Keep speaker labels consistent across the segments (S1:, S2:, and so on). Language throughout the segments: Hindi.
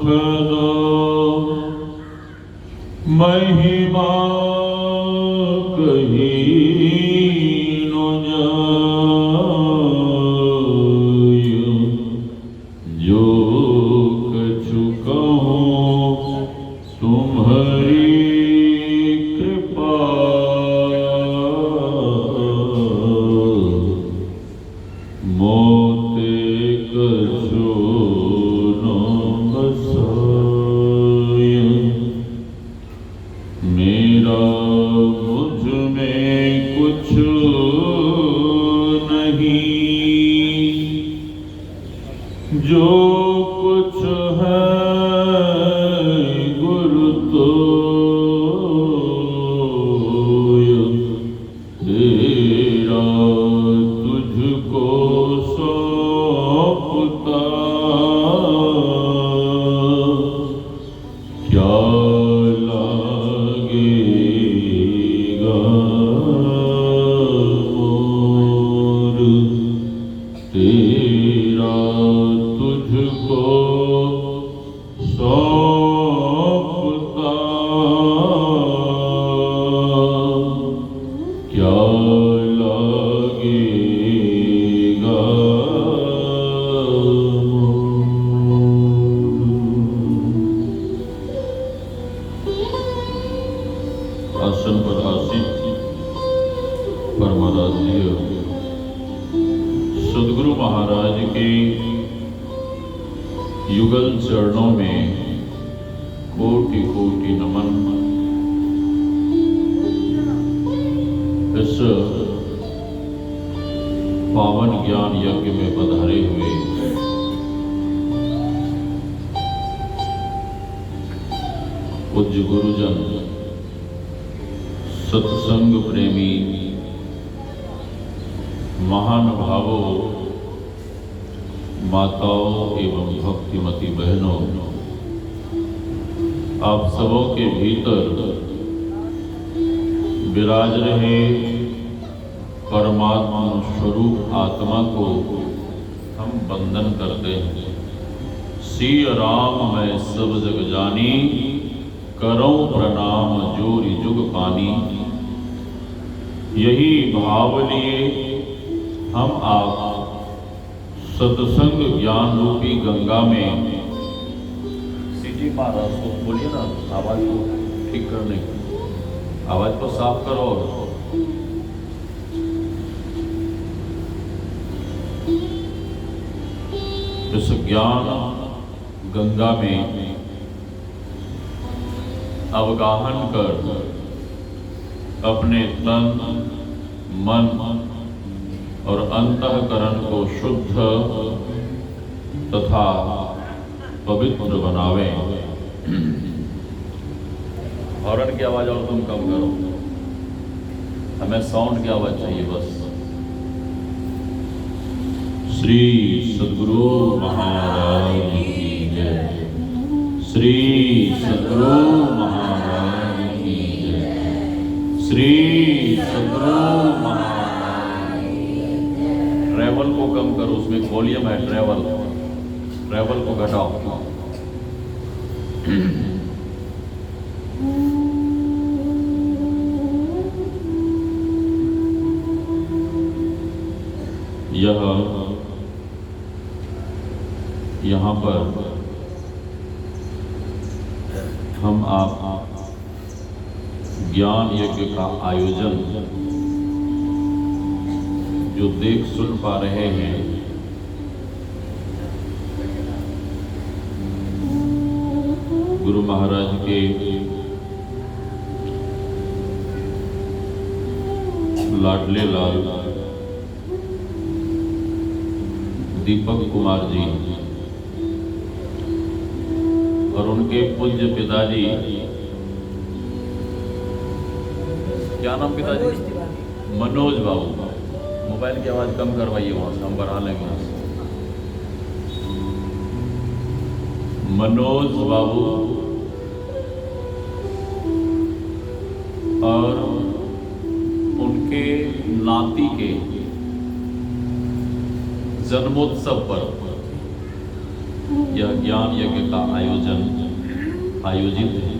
S1: दो महिमा कहीं न जाय। जो कछु कहूँ तुम्हारी कृपा, मोते कछु न बसाय। मेरा मुझ में कुछ नहीं, जो कुछ है गुरु तोय। तेरा तुझको सौंपता, क्या लागेगा मोर। तेरा तुझको सौंपता, क्या लागेगा मोर। आसन पर आसीन परमाराध्य सद्गुरु महाराज के युगल चरणों में कोटि कोटि नमन। इस पावन ज्ञान यज्ञ में पधारे हुए पूज्य गुरुजन, सत्संग प्रेमी महानुभावों, माताओं एवं भक्तिमती बहनों, आप सबों के भीतर विराज रहे परमात्मा स्वरूप आत्मा को हम वंदन करते हैं। सिय राम मैं सब जग जानी, करो प्रणाम जोरि जुग पानी। यही भाव लिए हम आप सत्संग ज्ञान रूपी गंगा में, सीधी महाराज को बोलिए ना, आवाज को ठीक करने की, आवाज को साफ करो। इस ज्ञान गंगा में अवगाहन कर अपने तन, मन और अंतःकरण को शुद्ध तथा पवित्र बनावे। हॉर्न की आवाज और तुम कम करो, हमें साउंड की आवाज चाहिए बस। श्री सद्गुरु महाराज की जय। श्री सद्गुरु महाराज की जय। श्री सद्गुरु महाराज। ट्रैवल को कम करो, उसमें वॉल्यूम है, ट्रैवल को घटाओ। यहाँ पर हम आप ज्ञान यज्ञ का आयोजन जो देख सुन पा रहे हैं, गुरु महाराज के लाडले लाल दीपक कुमार जी और उनके पूज्य पिताजी, क्या नाम पिताजी? मनोज बाबू। मोबाइल की आवाज कम करवाइए, वहां से हम बढ़ा लेंगे। मनोज बाबू और उनके नाती के जन्मोत्सव पर यह ज्ञान यज्ञ का आयोजन आयोजित है।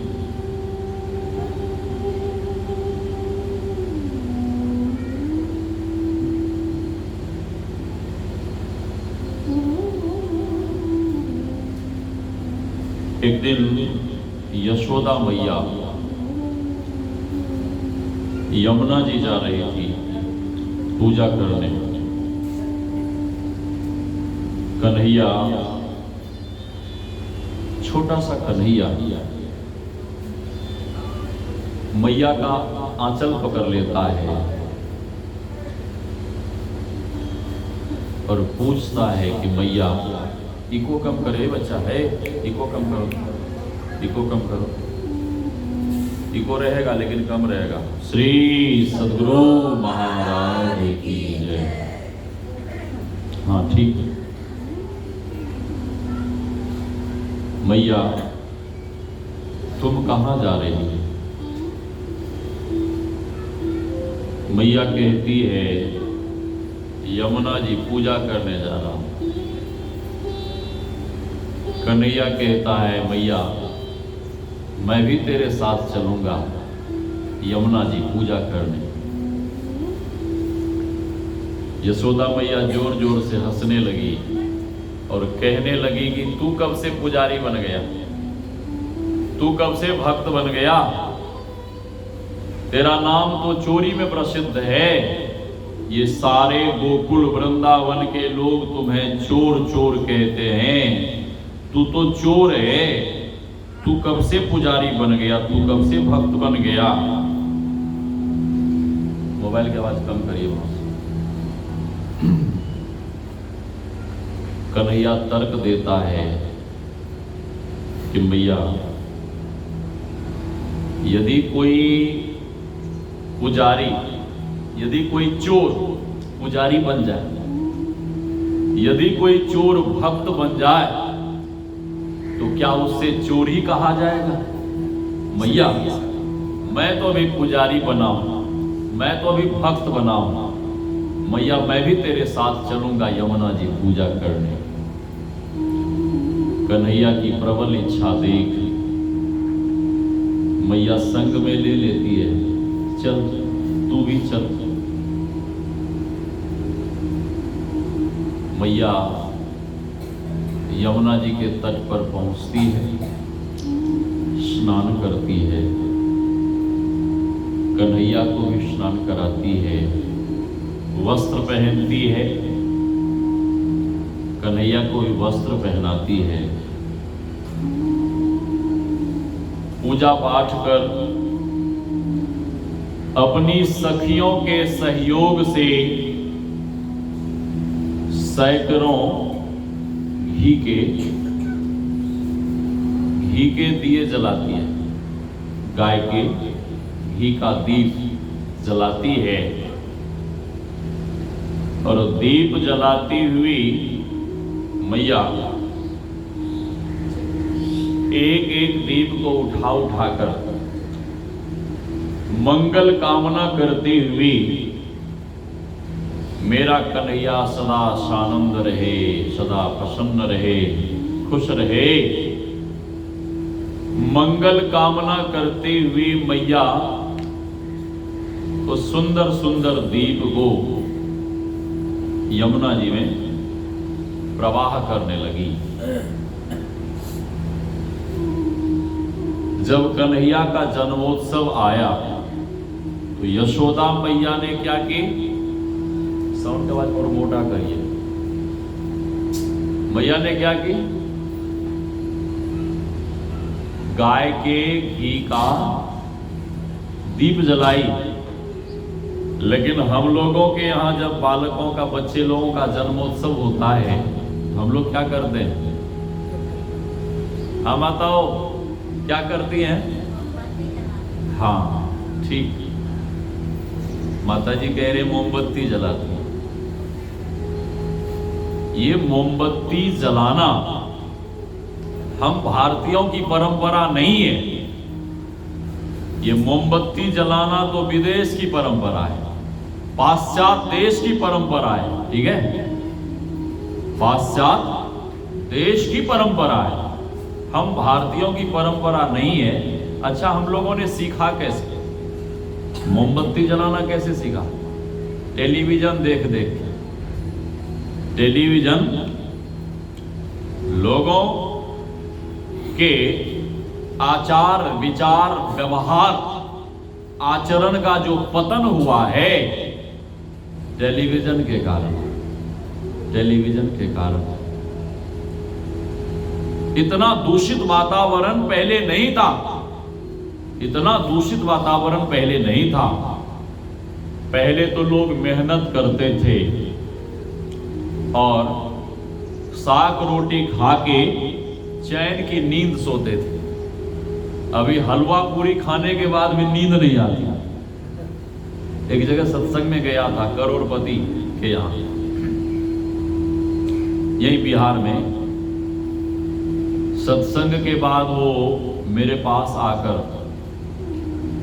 S1: एक दिन यशोदा मैया यमुना जी जा रही थी पूजा करने। कन्हैया, छोटा सा कन्हैया मैया का आंचल पकड़ लेता है और पूछता है कि मैया, इको कम करे बच्चा है, इको कम करो, इको कम करो। इको रहेगा लेकिन कम रहेगा। श्री सद्गुरु महाराज की जय। हाँ ठीक है। मैया, तुम कहाँ जा रही हो? मैया कहती है, यमुना जी पूजा करने जा रहा हूं। कन्हैया कहता है, मैया मैं भी तेरे साथ चलूंगा यमुना जी पूजा करने। यशोदा मैया जोर जोर से हंसने लगी और कहने लगी कि तू कब से पुजारी बन गया, तू कब से भक्त बन गया? तेरा नाम तो चोरी में प्रसिद्ध है। ये सारे गोकुल वृंदावन के लोग तुम्हें चोर चोर कहते हैं। तू तो चोर है। तू कब से पुजारी बन गया, तू कब से भक्त बन गया? मोबाइल की आवाज कम करिए बहुत। कन्हैया तर्क देता है कि मैया, यदि कोई पुजारी, यदि कोई चोर पुजारी बन जाए, यदि कोई चोर भक्त बन जाए, तो क्या उससे चोर ही कहा जाएगा? मैया, मैं तो अभी पुजारी बना हूं, मैं तो अभी भक्त बना हूं। मैया मैं भी तेरे साथ चलूंगा यमुना जी पूजा करने। कन्हैया की प्रबल इच्छा देख मैया संग में ले लेती है, चल तू भी चल। मैया यमुना जी के तट पर पहुंचती है, स्नान करती है, कन्हैया को भी स्नान कराती है, वस्त्र पहनती है, कन्हैया को भी वस्त्र पहनाती है। पूजा पाठ कर अपनी सखियों के सहयोग से सैकड़ों घी के दिए जलाती है, गाय के घी का दीप जलाती है और दीप जलाती हुई मैया एक एक दीप को उठा उठाकर मंगल कामना करती हुई, मेरा कन्हैया सदा सानंद रहे, सदा प्रसन्न रहे, खुश रहे, मंगल कामना करती हुई मैया तो सुंदर सुंदर दीप को यमुना जी में प्रवाह करने लगी। जब कन्हैया का जन्मोत्सव आया तो यशोदा मैया ने क्या की? साउंड की आवाज और मोटा करिए। मैया ने क्या की? गाय के घी का दीप जलाई। लेकिन हम लोगों के यहाँ जब बालकों का, बच्चे लोगों का जन्मोत्सव होता है तो हम लोग क्या करते हैं? हाँ माताओं क्या करती हैं? हाँ ठीक, माता जी कह रहे मोमबत्ती जलाती। ये मोमबत्ती जलाना हम भारतीयों की परंपरा नहीं है। ये मोमबत्ती जलाना तो विदेश की परंपरा है, पाश्चात्य देश की परंपरा है। ठीक है, पाश्चात्य देश की परंपरा है। हम भारतीयों की परंपरा नहीं है। अच्छा, हम लोगों ने सीखा कैसे? मोमबत्ती जलाना कैसे सीखा? टेलीविजन देख देख के। टेलीविजन लोगों के आचार विचार व्यवहार आचरण का जो पतन हुआ है टेलीविजन के कारण, टेलीविजन के कारण। इतना दूषित वातावरण पहले नहीं था, इतना दूषित वातावरण पहले नहीं था। पहले तो लोग मेहनत करते थे और साग रोटी खा के चैन की नींद सोते थे। अभी हलवा पूरी खाने के बाद भी नींद नहीं आती। एक जगह सत्संग में गया था, करोड़पति के यहां, यही बिहार में। सत्संग के बाद वो मेरे पास आकर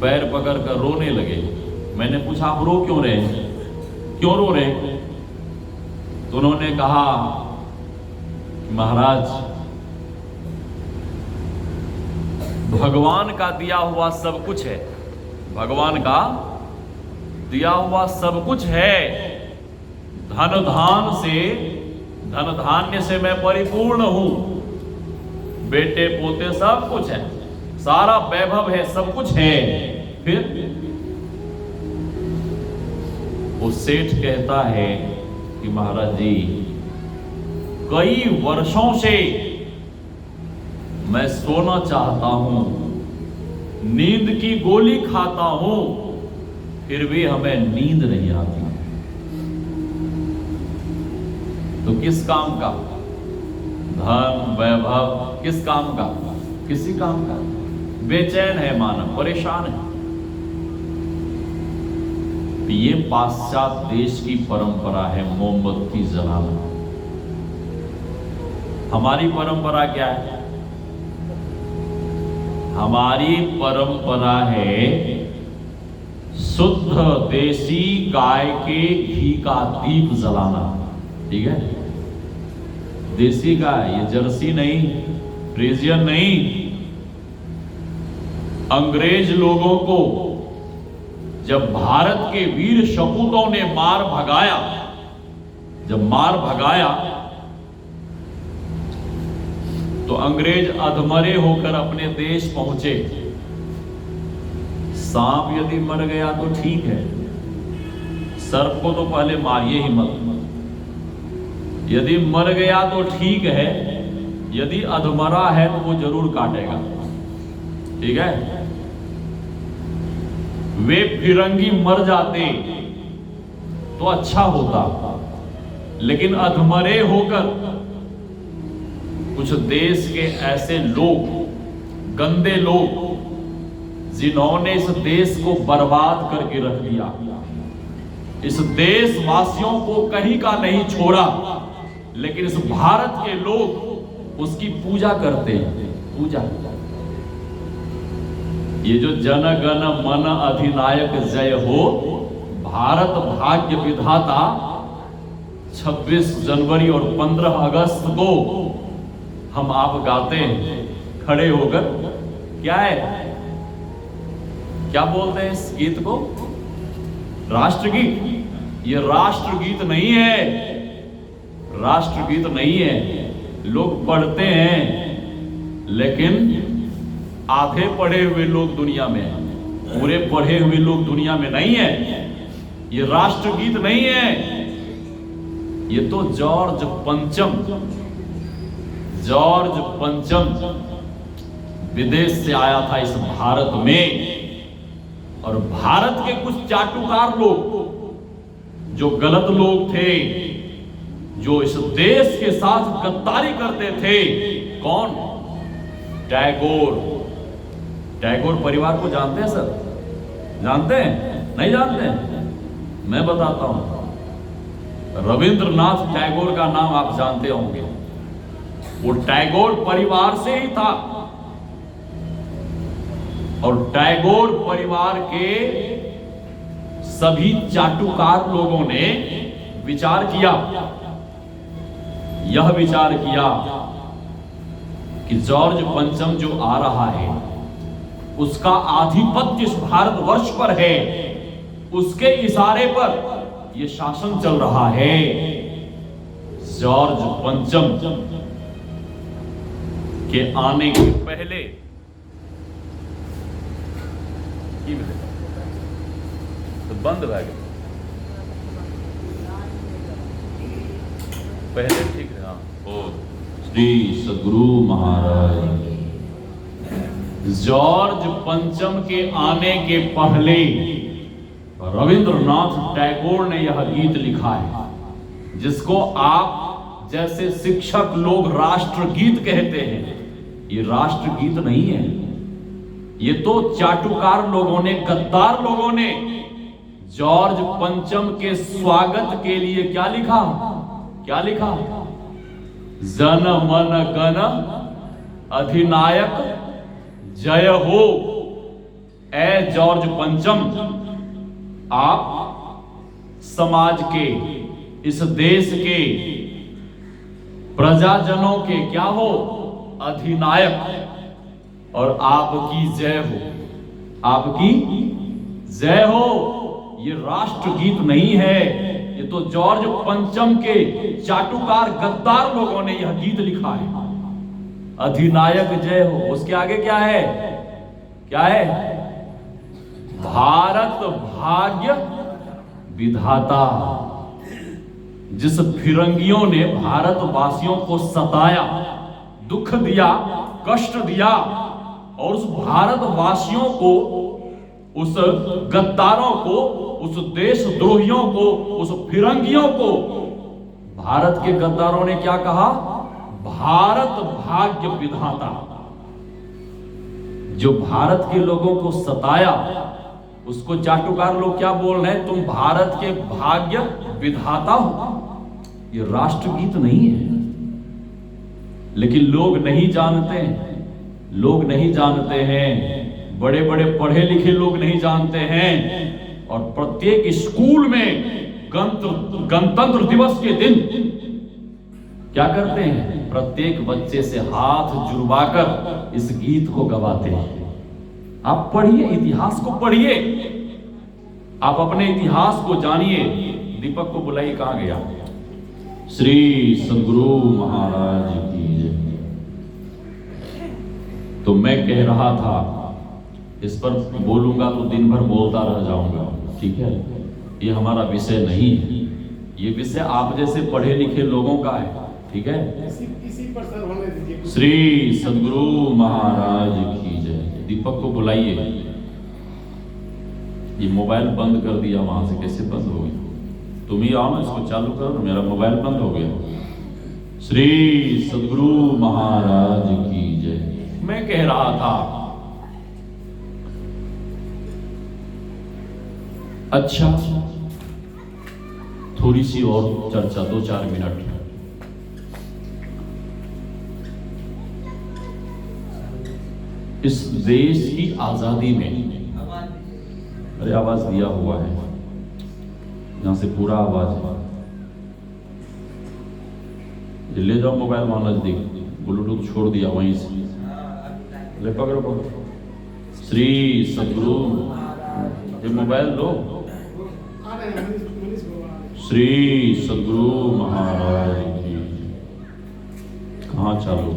S1: पैर पकड़कर रोने लगे। मैंने पूछा, आप रो क्यों रहे हैं, क्यों रो रहे हैं? तो उन्होंने कहा, महाराज भगवान का दिया हुआ सब कुछ है, भगवान का दिया हुआ सब कुछ है। धन धान्य से मैं परिपूर्ण हूं, बेटे पोते सब कुछ है, सारा वैभव है, सब कुछ है। फिर वो सेठ कहता है कि महाराज जी, कई वर्षों से मैं सोना चाहता हूं, नींद की गोली खाता हूं, फिर भी हमें नींद नहीं आती। तो किस काम का? धन वैभव किस काम का? किसी काम का। बेचैन है मानव, परेशान है। ये पाश्चात्य देश की परंपरा है मोमबत्ती जलाना। हमारी परंपरा क्या है? हमारी परंपरा है शुद्ध देसी गाय के घी का दीप जलाना। ठीक है, देसी गाय, ये जर्सी नहीं, फ्रीजियन नहीं। अंग्रेज लोगों को जब भारत के वीर सपूतों ने मार भगाया, जब मार भगाया तो अंग्रेज अधमरे होकर अपने देश पहुंचे। सांप यदि मर गया तो ठीक है, सर्प को तो पहले मारिए ही मत। यदि मर गया तो ठीक है, यदि अधमरा है तो वो जरूर काटेगा। ठीक है, वे फिरंगी मर जाते तो अच्छा होता, लेकिन अधमरे होकर कुछ देश के ऐसे लोग, गंदे लोग, जिन्होंने इस देश को बर्बाद करके रख दिया, इस देशवासियों को कहीं का नहीं छोड़ा, लेकिन इस भारत के लोग उसकी पूजा करते हैं। पूजा, ये जो जन गण मन अधिनायक जय हो, भारत भाग्य विधाता 26 जनवरी और 15 अगस्त को हम आप गाते हैं खड़े होकर। क्या है, क्या बोलते हैं इस गीत को? राष्ट्रगीत। ये राष्ट्रगीत नहीं है, राष्ट्रगीत नहीं है। लोग पढ़ते हैं, लेकिन आधे पढ़े हुए लोग दुनिया में हैं, पूरे पढ़े हुए लोग दुनिया में नहीं है। ये राष्ट्रगीत नहीं है, ये तो जॉर्ज पंचम विदेश से आया था इस भारत में। और भारत के कुछ चाटुकार लोग, जो गलत लोग थे, जो इस देश के साथ गद्दारी करते थे। कौन? टैगोर परिवार को जानते हैं सर? जानते हैं? नहीं जानते हैं? मैं बताता हूं। रविंद्रनाथ टैगोर का नाम आप जानते होंगे। वो टैगोर परिवार से ही था, और टैगोर परिवार के सभी चाटुकार लोगों ने विचार किया, यह विचार किया कि जॉर्ज पंचम जो आ रहा है उसका आधिपत्य इस भारतवर्ष पर है, उसके इशारे पर यह शासन चल रहा है। जॉर्ज पंचम के आने के पहले तो बंद रह गया, पहले ठीक है। हाँ, ओ श्री सदगुरु महाराज। जॉर्ज पंचम के आने के पहले रविंद्रनाथ टैगोर ने यह गीत लिखा है, जिसको आप जैसे शिक्षक लोग राष्ट्रगीत कहते हैं। ये राष्ट्रगीत नहीं है, ये तो चाटुकार लोगों ने, गद्दार लोगों ने जॉर्ज पंचम के स्वागत के लिए क्या लिखा? क्या लिखा? जन मन गण अधिनायक जय हो। ए जॉर्ज पंचम, आप समाज के, इस देश के प्रजाजनों के क्या हो? अधिनायक। और आपकी जय हो, आपकी जय हो। ये राष्ट्रगीत नहीं है, ये तो जॉर्ज पंचम के चाटुकार गद्दार लोगों ने यह गीत लिखा है। अधिनायक जय हो, उसके आगे क्या है? क्या है? भारत भाग्य विधाता। जिस फिरंगियों ने भारतवासियों को सताया, दुख दिया, कष्ट दिया, और उस भारतवासियों को, उस गद्दारों को, उस देशद्रोहियों को, उस फिरंगियों को भारत के गद्दारों ने क्या कहा? भारत भाग्य विधाता। जो भारत के लोगों को सताया, उसको चाटुकार लोग क्या बोल रहे हैं? तुम भारत के भाग्य विधाता हो। ये राष्ट्रगीत नहीं है, लेकिन लोग नहीं जानते हैं, लोग नहीं जानते हैं, बड़े बड़े पढ़े लिखे लोग नहीं जानते हैं। और प्रत्येक स्कूल में गणतंत्र दिवस के दिन क्या करते हैं? प्रत्येक बच्चे से हाथ जुड़वाकर इस गीत को गवाते हैं। आप पढ़िए, इतिहास को पढ़िए, आप अपने इतिहास को जानिए। दीपक को बुलाइए, कहां गया? श्री सदगुरु महाराज की जय। तो मैं कह रहा था, इस पर बोलूंगा तो दिन भर बोलता रह जाऊंगा, ठीक है? ये हमारा विषय नहीं है, ये विषय आप जैसे पढ़े लिखे लोगों का है, ठीक है?
S2: इसी पर सर होने दीजिए।
S1: श्री सदगुरु महाराज की जय। दीपक को बुलाइए। ये मोबाइल बंद कर दिया, वहां से कैसे बंद हो गया? तुम ही आओ ना, इसको चालू करो, मेरा मोबाइल बंद हो गया। श्री सदगुरु महाराज की जय। मैं कह रहा था, अच्छा थोड़ी सी और चर्चा, 2-4 मिनट। इस देश की आजादी में, अरे आवाज दिया हुआ है, यहां से पूरा आवाज है, ले जाओ मोबाइल वहां नजदीक, ब्लूटूथ छोड़ दिया वहीं से, ले पकड़ो पकड़ो। श्री सदगुरु, ये मोबाइल लो। श्री सदगुरु महाराज की। कहाँ चालू?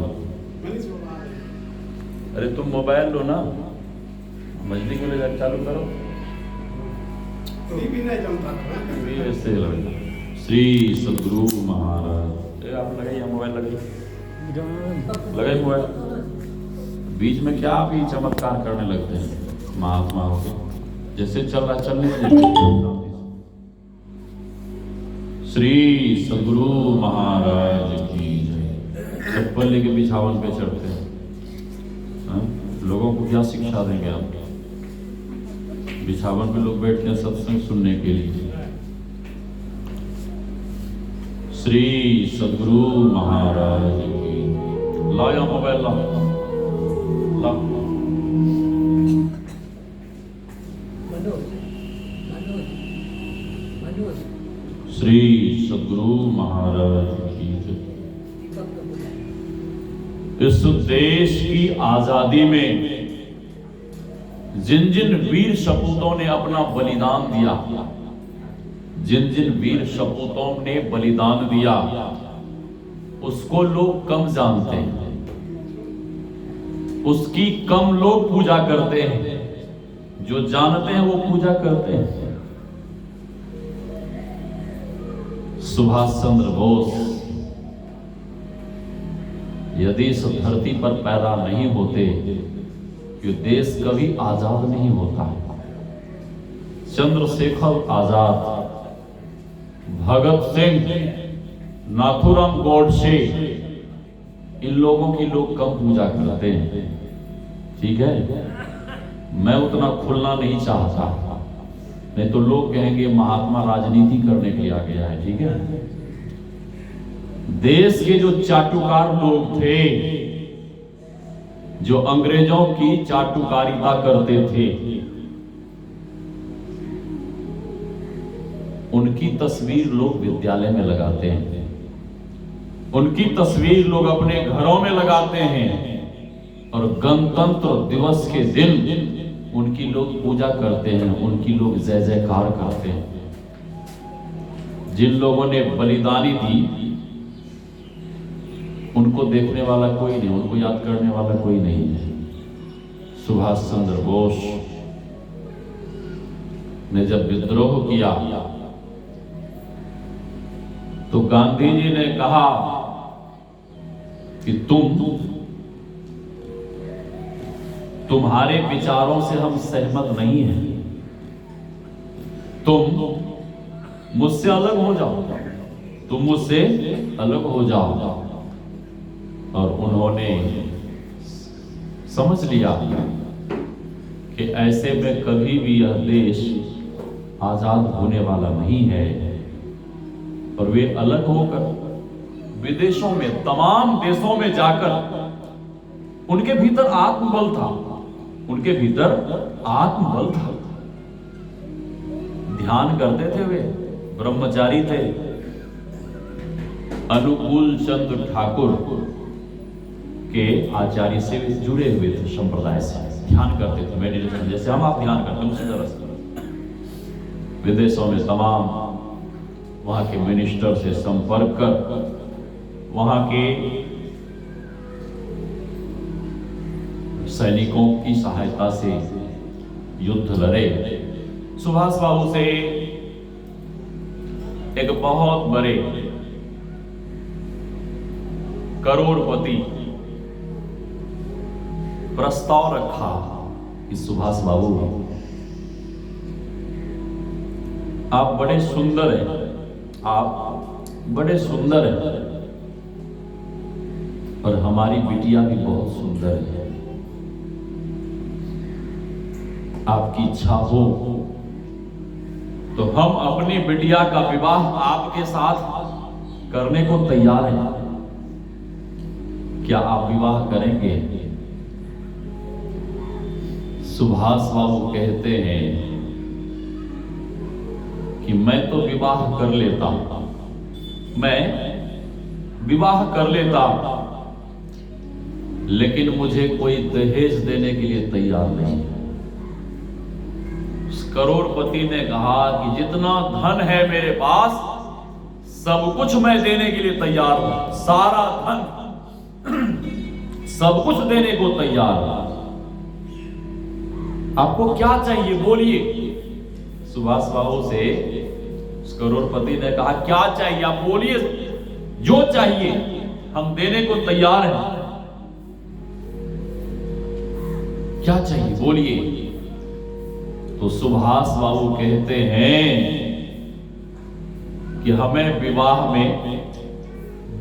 S1: अरे तुम मोबाइल लो ना, मजदी को ले जाकर चालू करो। ऐसे लगेगा। श्री सदगुरु महाराज। आप लगाइए मोबाइल, लगाइए मोबाइल। बीच में क्या आप ही चमत्कार करने लगते हैं महात्मा होके, जैसे चल रहा चलने दीजिए। श्री सदगुरु महाराज की जय। चप्पल लेके बिछावन पे चढ़ते हैं, लोगों को क्या शिक्षा देंगे आप? बिछावन पे लोग बैठते हैं सत्संग सुनने के लिए। श्री सदगुरु महाराज की। लाओ मोबाइल, लाओ। श्री सदगुरु महाराज की जय। इस देश की आजादी में जिन जिन वीर सपूतों ने अपना बलिदान दिया, जिन जिन वीर सपूतों ने बलिदान दिया, उसको लोग कम जानते हैं, उसकी कम लोग पूजा करते हैं। जो जानते हैं वो पूजा करते हैं। सुभाष चंद्र बोस यदि इस धरती पर पैदा नहीं होते, ये देश कभी आजाद नहीं होता। चंद्रशेखर आजाद, भगत सिंह, नाथूराम गोडसे, इन लोगों की लोग कम पूजा करते हैं। ठीक है, मैं उतना खुलना नहीं चाहता, नहीं तो लोग कहेंगे महात्मा राजनीति करने के लिए आ गया है। ठीक है, देश के जो चाटुकार लोग थे, जो अंग्रेजों की चाटुकारिता करते थे, उनकी तस्वीर लोग विद्यालय में लगाते हैं, उनकी तस्वीर लोग अपने घरों में लगाते हैं, और गणतंत्र दिवस के दिन उनकी लोग पूजा करते हैं, उनकी लोग जय जयकार करते हैं। जिन लोगों ने बलिदानी दी, उनको देखने वाला कोई नहीं, उनको याद करने वाला कोई नहीं है। सुभाष चंद्र बोस ने जब विद्रोह किया तो गांधी जी ने कहा कि तुम्हारे विचारों से हम सहमत नहीं हैं, तुम मुझसे अलग हो जाओ, तुम मुझसे अलग हो जाओ। और उन्होंने समझ लिया कि ऐसे में कभी भी यह देश आजाद होने वाला नहीं है, और वे अलग होकर विदेशों में, तमाम देशों में जाकर, उनके भीतर आत्मबल था, उनके भीतर आत्मबल था। ध्यान करते थे, वे ब्रह्मचारी थे। अनुकूल चंद ठाकुर के आचार्य से जुड़े हुए थे, संप्रदाय से ध्यान करते थे, मेडिटेशन जैसे हम आप ध्यान करते हैं उसी तरह से। विदेशों में तमाम वहां के मिनिस्टर से संपर्क कर वहां के सैनिकों की सहायता से युद्ध लड़े। सुभाष बाबू से एक बहुत बड़े करोड़पति प्रस्ताव रखा कि सुभाष बाबू, आप बड़े सुंदर हैं, आप बड़े सुंदर हैं, और हमारी बिटिया भी बहुत सुंदर है। आपकी इच्छा हो तो हम अपनी बिटिया का विवाह आपके साथ करने को तैयार हैं। क्या आप विवाह करेंगे? सुभाष बाबू कहते हैं कि मैं तो विवाह कर लेता, मैं विवाह कर लेता, लेकिन मुझे कोई दहेज देने के लिए तैयार नहीं। उस करोड़पति ने कहा कि जितना धन है मेरे पास, सब कुछ मैं देने के लिए तैयार हूं, सारा धन सब कुछ देने को तैयार हूं। आपको क्या चाहिए बोलिए? सुभाष बाबू से उस करोड़पति ने कहा, क्या चाहिए आप बोलिए, जो चाहिए हम देने को तैयार हैं। क्या चाहिए बोलिए? तो सुभाष बाबू कहते हैं कि हमें विवाह में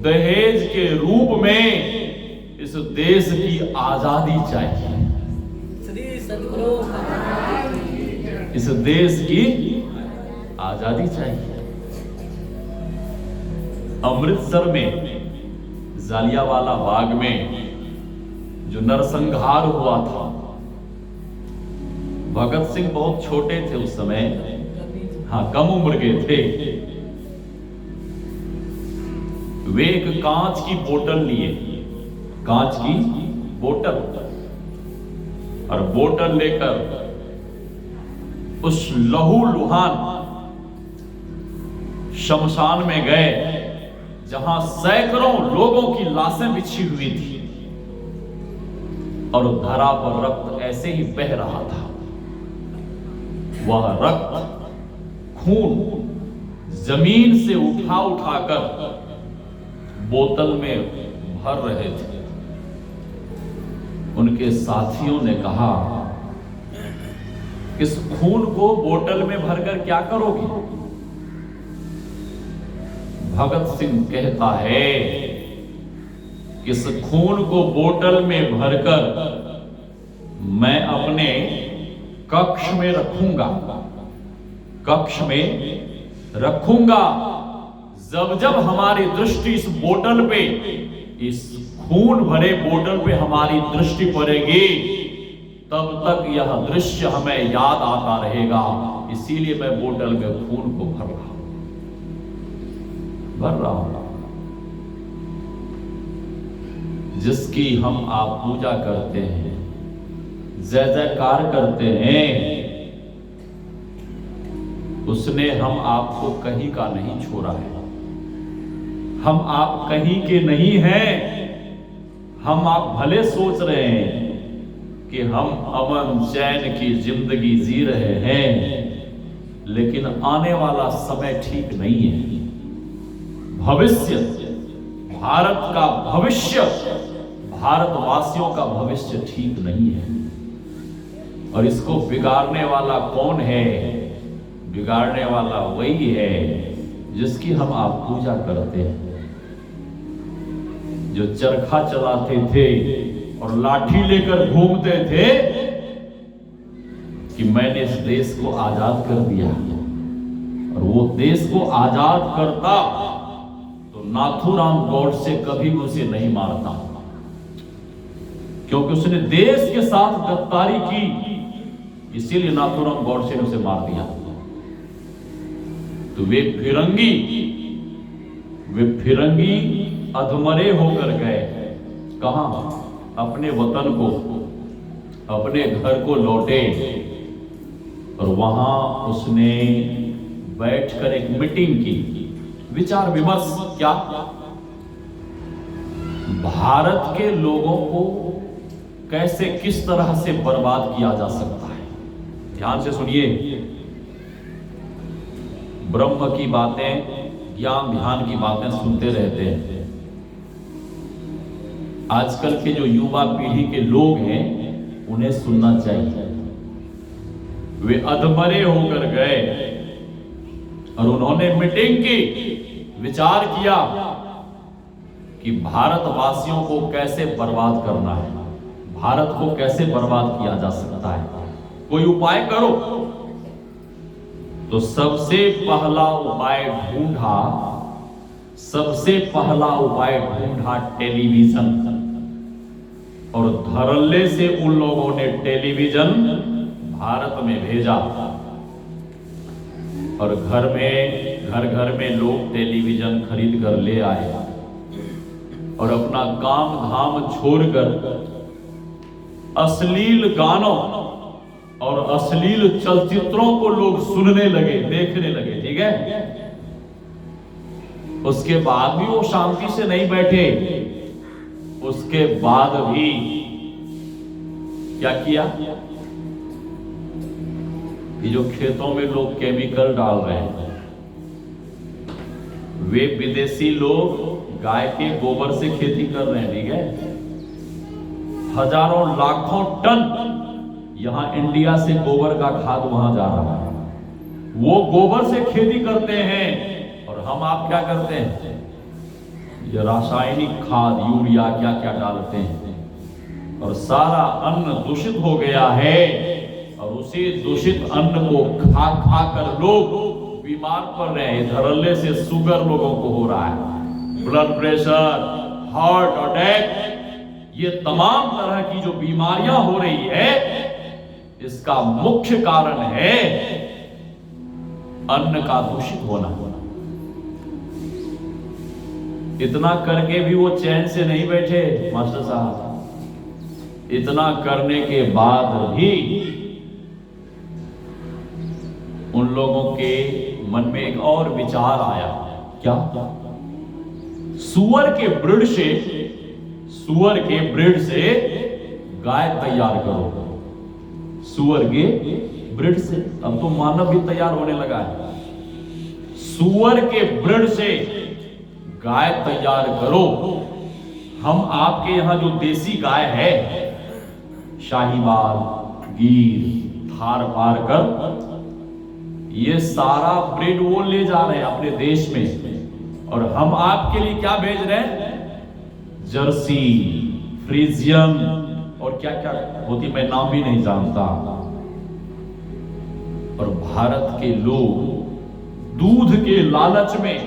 S1: दहेज के रूप में इस देश की आजादी चाहिए, इस देश की आजादी चाहिए। अमृतसर में जालियांवाला बाग में जो नरसंहार हुआ था, भगत सिंह बहुत छोटे थे उस समय, हाँ कम उम्र के थे। वे एक कांच की बोतल लिए कांच की बोतल, और बोतल लेकर उस लहू लुहान शमशान में गए जहां सैकड़ों लोगों की लाशें बिछी हुई थी और धरा पर रक्त ऐसे ही बह रहा था। वह रक्त, खून जमीन से उठा उठाकर बोतल में भर रहे थे। उनके साथियों ने कहा, इस खून को बोतल में भरकर क्या करोगे? भगत सिंह कहता है, इस खून को बोतल में भरकर मैं अपने कक्ष में रखूंगा, कक्ष में रखूंगा। जब जब हमारी दृष्टि इस बोतल पे, इस खून भरे बोतल पे हमारी दृष्टि पड़ेगी, तब तक यह दृश्य हमें याद आता रहेगा। इसीलिए मैं बोतल में खून को भर रहा हूं। जिसकी हम आप पूजा करते हैं, जय जयकार करते हैं, उसने हम आपको कहीं का नहीं छोड़ा है। हम आप कहीं के नहीं हैं। हम आप भले सोच रहे हैं कि हम अमन चैन की जिंदगी जी रहे हैं, लेकिन आने वाला समय ठीक नहीं है। भविष्य, भारत का भविष्य, भारतवासियों का भविष्य ठीक नहीं है। और इसको बिगाड़ने वाला कौन है? बिगाड़ने वाला वही है जिसकी हम आप पूजा करते हैं, जो चरखा चलाते थे और लाठी लेकर घूमते थे कि मैंने इस देश को आजाद कर दिया। और वो देश को आजाद करता तो नाथूराम गॉडसे कभी उसे नहीं मारता, क्योंकि उसने देश के साथ गद्दारी की, इसीलिए नाथूराम गॉडसे ने उसे मार दिया। तो वे फिरंगी अधमरे होकर गए। कहां? अपने वतन को, अपने घर को लौटे। और वहां उसने बैठकर एक मीटिंग की, विचार विमर्श। क्या? भारत के लोगों को कैसे, किस तरह से बर्बाद किया जा सकता है। ध्यान से सुनिए। ब्रह्म की बातें, ज्ञान ध्यान की बातें सुनते रहते हैं। आजकल के जो युवा पीढ़ी के लोग हैं, उन्हें सुनना चाहिए। वे अधमरे होकर गए और उन्होंने मीटिंग की, विचार किया कि भारतवासियों को कैसे बर्बाद करना है, भारत को कैसे बर्बाद किया जा सकता है, कोई उपाय करो। तो सबसे पहला उपाय ढूंढा टेलीविजन। और धड़ल्ले से उन लोगों ने टेलीविजन भारत में भेजा। और घर में लोग टेलीविजन खरीद कर ले आए और अपना काम धाम छोड़कर अश्लील गानों और अश्लील चलचित्रों को लोग सुनने लगे, देखने लगे। ठीक है। उसके बाद भी वो शांति से नहीं बैठे। उसके बाद भी क्या किया? ये जो खेतों में लोग केमिकल डाल रहे हैं, वे विदेशी लोग गाय के गोबर से खेती कर रहे हैं। ठीक है। हजारों लाखों टन यहां इंडिया से गोबर का खाद वहां जा रहा है। वो गोबर से खेती करते हैं और हम आप क्या करते हैं? ये रासायनिक खाद, यूरिया क्या क्या डालते हैं और सारा अन्न दूषित हो गया है। और उसी दूषित अन्न को खा खा कर लोग बीमार पड़ रहे हैं। धड़ल्ले से शुगर लोगों को हो रहा है, ब्लड प्रेशर, हार्ट अटैक, ये तमाम तरह की जो बीमारियां हो रही है, इसका मुख्य कारण है अन्न का दूषित होना। इतना करके भी वो चैन से नहीं बैठे मास्टर साहब। इतना करने के बाद भी उन लोगों के मन में एक और विचार आया। क्या? सुअर के ब्रीड से गाय तैयार करो। सुअर के ब्रीड से, अब तो मानव भी तैयार होने लगा है। सुअर के ब्रीड से गाय तैयार करो। हम आपके यहां जो देसी गाय है, शाहीवाल, गिर, थार पारकर, ये सारा ब्रीड वो ले जा रहे हैं अपने देश में, और हम आपके लिए क्या भेज रहे हैं? जर्सी, फ्रीजियन और क्या क्या होती, मैं नाम भी नहीं जानता। और भारत के लोग दूध के लालच में,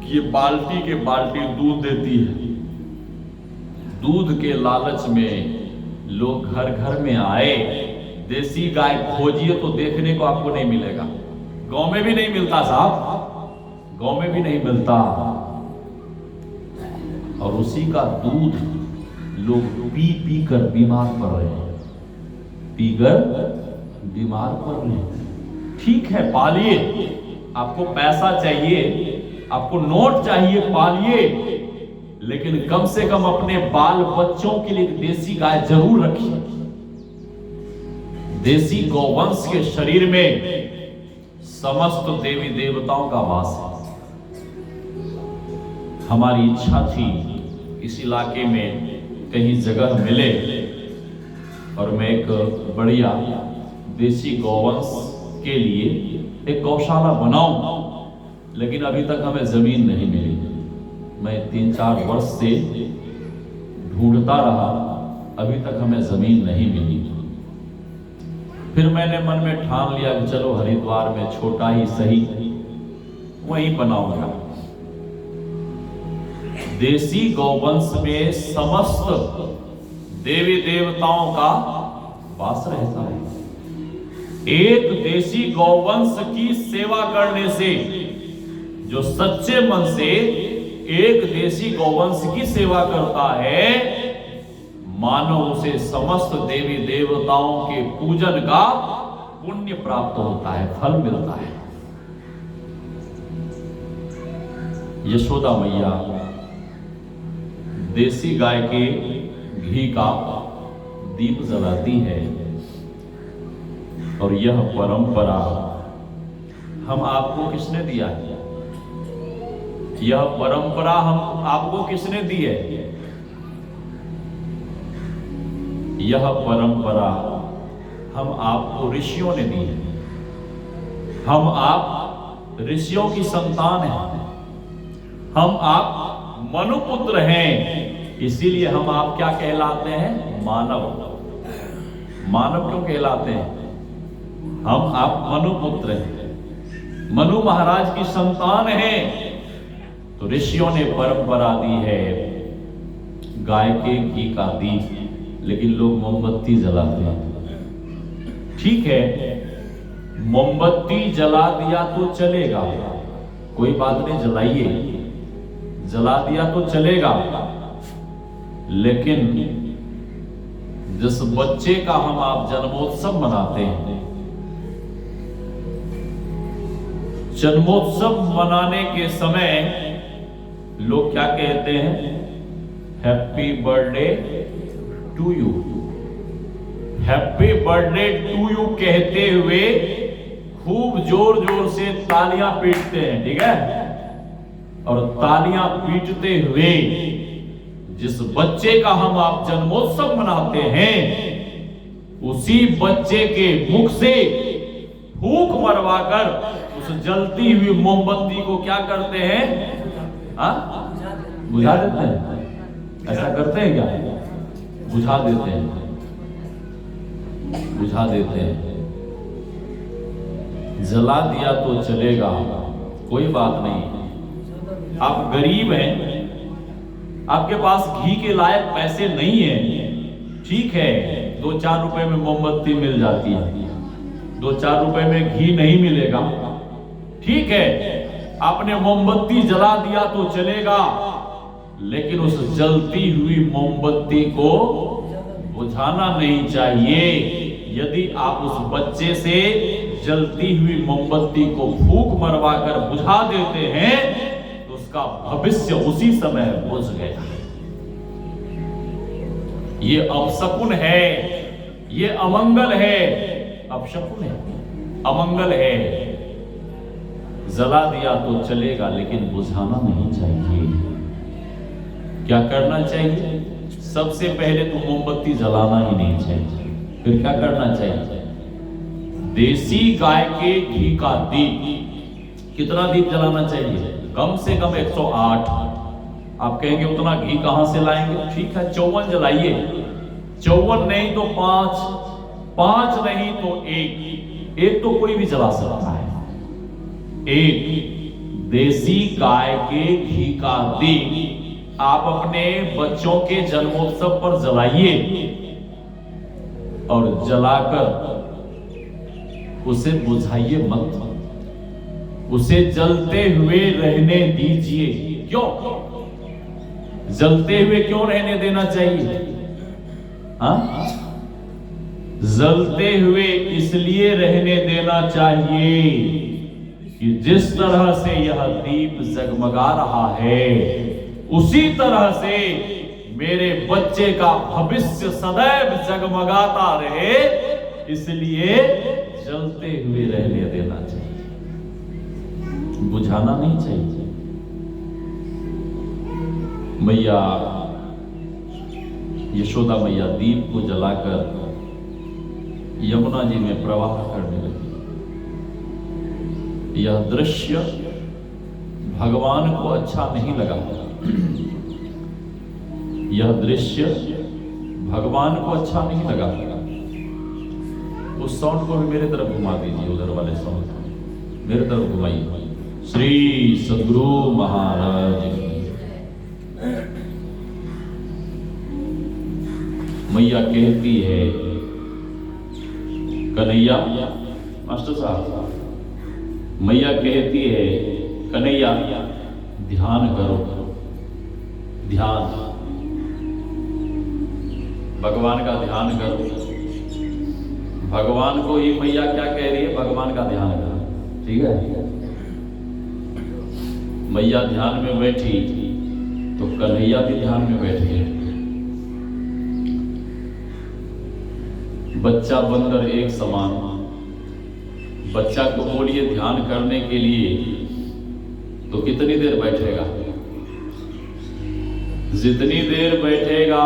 S1: ये बाल्टी के बाल्टी दूध देती है, दूध के लालच में लोग घर घर में आए। देसी गाय खोजिए तो देखने को आपको नहीं मिलेगा। गांव में भी नहीं मिलता साहब, गांव में भी नहीं मिलता। और उसी का दूध लोग पी पी कर बीमार पड़ रहे हैं, पीकर बीमार पड़ रहे हैं। ठीक है, पालिए, आपको पैसा चाहिए, आपको नोट चाहिए, पालिए, लेकिन कम से कम अपने बाल बच्चों के लिए देसी गाय जरूर रखिए। देसी गौवंश के शरीर में समस्त देवी देवताओं का वास है। हमारी इच्छा थी इस इलाके में कहीं जगह मिले और मैं एक बढ़िया देसी गौवंश के लिए एक गौशाला बनाऊं, लेकिन अभी तक हमें जमीन नहीं मिली। मैं 3-4 वर्ष से ढूंढता रहा, अभी तक हमें जमीन नहीं मिली। फिर मैंने मन में ठान लिया कि चलो हरिद्वार में छोटा ही सही वहीं बनाऊंगा। देसी गौवंश में समस्त देवी देवताओं का वास रहता है। एक देसी गौवंश की सेवा करने से, जो सच्चे मन से एक देसी गौवंश की सेवा करता है, मानव उसे समस्त देवी देवताओं के पूजन का पुण्य प्राप्त होता है, फल मिलता है। यशोदा मैया देसी गाय के घी का दीप जलाती है, और यह परंपरा हम आपको किसने दिया है? यह परंपरा हम आपको किसने दी है? यह परंपरा हम आपको ऋषियों ने दी है। हम आप ऋषियों की संतान हैं, हम आप मनुपुत्र हैं, इसीलिए हम आप क्या कहलाते हैं? मानव। मानव क्यों कहलाते हैं? हम आप मनुपुत्र हैं, मनु महाराज की संतान हैं। तो ऋषियों ने परंपरा दी है गाय के घी का दीप, लेकिन लोग मोमबत्ती जलाते हैं। ठीक है, मोमबत्ती जला दिया तो चलेगा, कोई बात नहीं, जलाइए, जला दिया तो चलेगा, लेकिन जिस बच्चे का हम आप जन्मोत्सव मनाते हैं, जन्मोत्सव मनाने के समय लोग क्या कहते हैं? Happy birthday to you, happy birthday to you कहते हुए खूब जोर जोर से तालियां पीटते हैं, ठीक है? और तालियां पीटते हुए जिस बच्चे का हम आप जन्मोत्सव मनाते हैं, उसी बच्चे के मुख से फूंक मरवाकर उस जलती हुई मोमबत्ती को क्या करते हैं? बुझा देते हैं। ऐसा करते हैं क्या? बुझा देते हैं, बुझा देते हैं। जला दिया तो चलेगा, कोई बात नहीं। आप गरीब हैं, आपके पास घी के लायक पैसे नहीं है, ठीक है, 2-4 रुपए में मोमबत्ती मिल जाती है, 2-4 रुपए में घी नहीं मिलेगा, ठीक है, आपने मोमबत्ती जला दिया तो चलेगा, लेकिन उस जलती हुई मोमबत्ती को बुझाना नहीं चाहिए। यदि आप उस बच्चे से जलती हुई मोमबत्ती को फूंक मरवा कर बुझा देते हैं तो उसका भविष्य उसी समय बुझ गया। ये अपशकुन है, ये अमंगल है। अपशकुन है, अमंगल है। जला दिया तो चलेगा, लेकिन बुझाना नहीं चाहिए। क्या करना चाहिए? सबसे पहले तो मोमबत्ती जलाना ही नहीं चाहिए। फिर क्या करना चाहिए? देसी गाय के घी का दीप। कितना दीप जलाना चाहिए? कम से कम 108। आप कहेंगे उतना घी कहां से लाएंगे? ठीक है, 54 जलाइए। 54 नहीं तो 5, 5 नहीं तो 1 तो कोई भी जला सकता है। 1 देसी गाय के घी का दीप आप अपने बच्चों के जन्मोत्सव पर जलाइए और जलाकर उसे बुझाइए मत, उसे जलते हुए रहने दीजिए। क्यों जलते हुए क्यों रहने देना चाहिए? हाँ, जलते हुए इसलिए रहने देना चाहिए कि जिस तरह से यह दीप जगमगा रहा है, उसी तरह से मेरे बच्चे का भविष्य सदैव जगमगाता रहे, इसलिए जलते हुए रहने देना चाहिए, बुझाना नहीं चाहिए। मैया यशोदा मैया दीप को जलाकर यमुना जी में प्रवाह करने लगी। यह दृश्य भगवान को अच्छा नहीं लगा। यह दृश्य भगवान को अच्छा नहीं लगा। उस साउंड को भी मेरे तरफ घुमा दीजिए, उधर वाले साउंड को मेरे तरफ घुमाइए। श्री सद्गुरु महाराज की। मैया कहती है, कन्हैया, मास्टर साहब, मैया कहती है कन्हैया ध्यान करो, ध्यान, भगवान का ध्यान करो। भगवान को ही मैया क्या कह रही है? भगवान का ध्यान करो। ठीक है, मैया ध्यान में बैठी तो कन्हैया भी ध्यान में बैठ गए। बच्चा बंदर एक समान। बच्चा को बोलिए ध्यान करने के लिए तो कितनी देर बैठेगा? जितनी देर बैठेगा,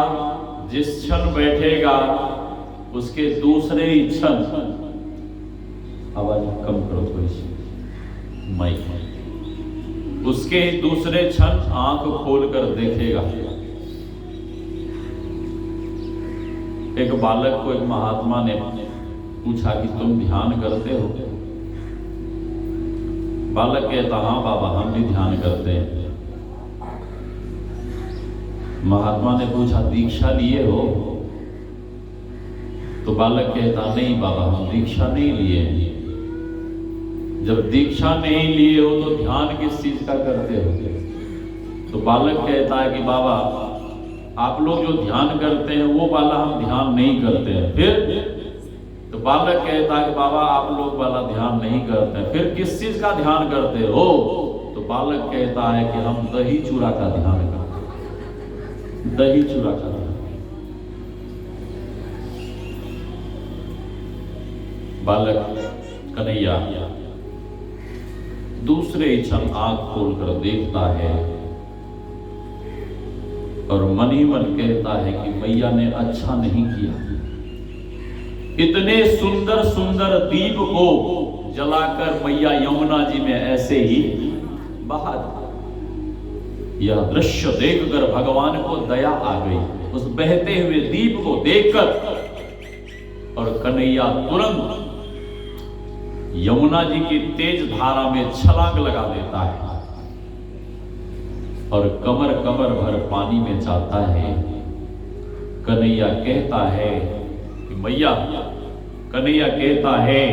S1: जिस क्षण बैठेगा उसके दूसरे ही क्षण, आवाज कम करो थोड़ी सी माइक, उसके दूसरे क्षण आंख खोलकर देखेगा। एक बालक को एक महात्मा ने पूछा कि तुम ध्यान करते हो? बालक कहता हाँ बाबा, हम भी ध्यान करते हैं। महात्मा ने पूछा दीक्षा लिए हो? तो बालक कहता नहीं बाबा, हम दीक्षा नहीं लिए। जब दीक्षा नहीं लिए हो तो ध्यान किस चीज का करते हो? तो बालक कहता है कि बाबा, आप लोग जो ध्यान करते हैं वो वाला हम ध्यान नहीं करते हैं। फिर? तो बालक कहता है कि बाबा, आप लोग वाला ध्यान नहीं करते हैं, फिर किस चीज का ध्यान करते हो? तो बालक कहता है कि हम दही चूड़ा का ध्यान करते हैं, दही चूड़ा का। बालक कन्हैया दूसरे क्षण आंख खोलकर देखता है और मन ही मन कहता है कि मैया ने अच्छा नहीं किया। इतने सुंदर सुंदर दीप को जलाकर मैया यमुना जी में ऐसे ही बहा दी। यह दृश्य देखकर भगवान को दया आ गई उस बहते हुए दीप को देखकर, और कन्हैया तुरंत यमुना जी की तेज धारा में छलांग लगा देता है और कमर कमर भर पानी में जाता है। कन्हैया कहता है कि मैया, कन्हैया कहता है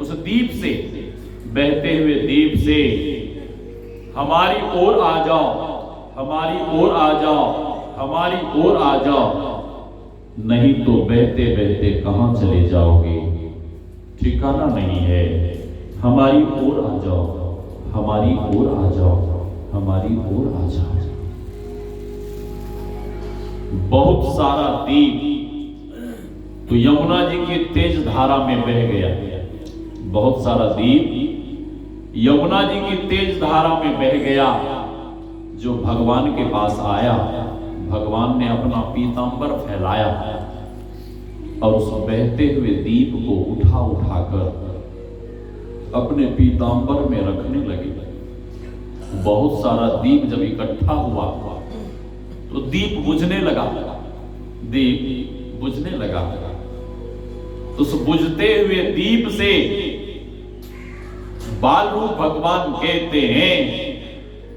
S1: उस दीप से, बहते हुए दीप से हमारी ओर आ जाओ, हमारी ओर आ जाओ, हमारी ओर आ जाओ, नहीं तो बहते बहते कहां चले जाओगे, ठिकाना नहीं है। हमारी ओर आ जाओ, हमारी ओर आ जाओ, हमारी ओर आ जाओ। बहुत सारा दीप तो यमुना जी की तेज धारा में बह गया। बहुत सारा दीप यमुना जी की तेज धारा में बह गया। जो भगवान के पास आया, भगवान ने अपना पीतांबर फैलाया और उस बहते हुए दीप को उठा उठाकर अपने पीतांबर में रखने लगे। बहुत सारा दीप जब इकट्ठा हुआ तो दीप बुझने लगा, दीप बुझने लगा। तो उस बुझते हुए दीप से बाल रूप भगवान कहते हैं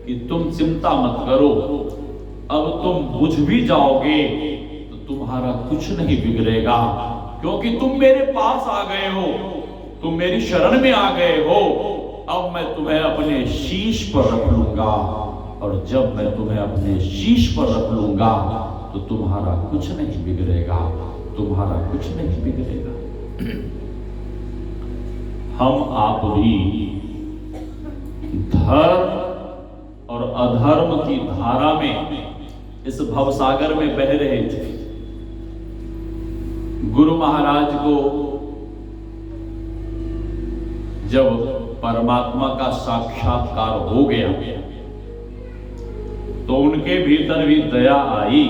S1: कि तुम चिंता मत करो, अब तुम बुझ भी जाओगे तो तुम्हारा कुछ नहीं बिगड़ेगा, क्योंकि तुम मेरे पास आ गए हो, तुम मेरी शरण में आ गए हो। अब मैं तुम्हें अपने शीश पर रख लूंगा, और जब मैं तुम्हें अपने शीश पर रख लूंगा तो तुम्हारा कुछ नहीं बिगड़ेगा, तुम्हारा कुछ नहीं बिगड़ेगा। हम आप भी धर्म और अधर्म की धारा में इस भवसागर में बह रहे थे। गुरु महाराज को जब परमात्मा का साक्षात्कार हो गया तो उनके भीतर भी दया आई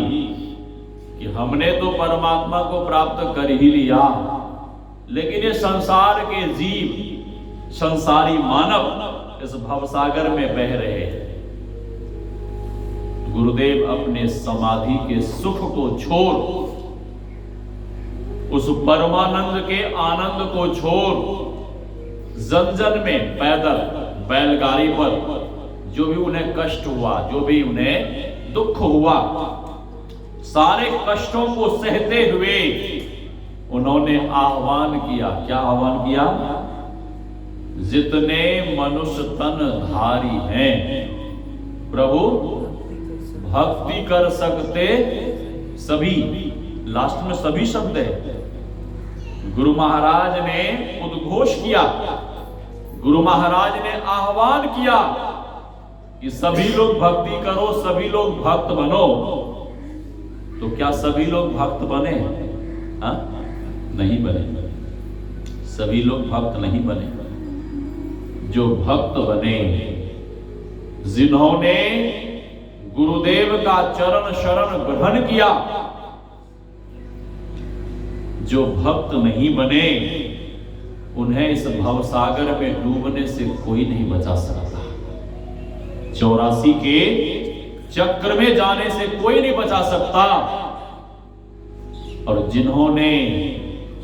S1: कि हमने तो परमात्मा को प्राप्त कर ही लिया, लेकिन ये संसार के जीव, संसारी मानव इस भवसागर में बह रहे हैं। गुरुदेव अपने समाधि के सुख को छोड़, उस परमानंद के आनंद को छोड़, जन जन में पैदल बैलगाड़ी पर जो भी उन्हें कष्ट हुआ, जो भी उन्हें दुख हुआ, सारे कष्टों को सहते हुए उन्होंने आह्वान किया। क्या आह्वान किया? जितने मनुष्य तन धारी हैं प्रभु भक्ति कर सकते सभी। लास्ट में सभी शब्द है। गुरु महाराज ने उद्घोष किया, गुरु महाराज ने आह्वान किया कि सभी लोग भक्ति करो, सभी लोग भक्त बनो। तो क्या सभी लोग भक्त बने? हाँ? नहीं बने। सभी लोग भक्त नहीं बने। जो भक्त बने, जिन्होंने गुरुदेव का चरण शरण ग्रहण किया, जो भक्त नहीं बने, उन्हें इस भवसागर में डूबने से कोई नहीं बचा सकता। 84 के चक्र में जाने से कोई नहीं बचा सकता। और जिन्होंने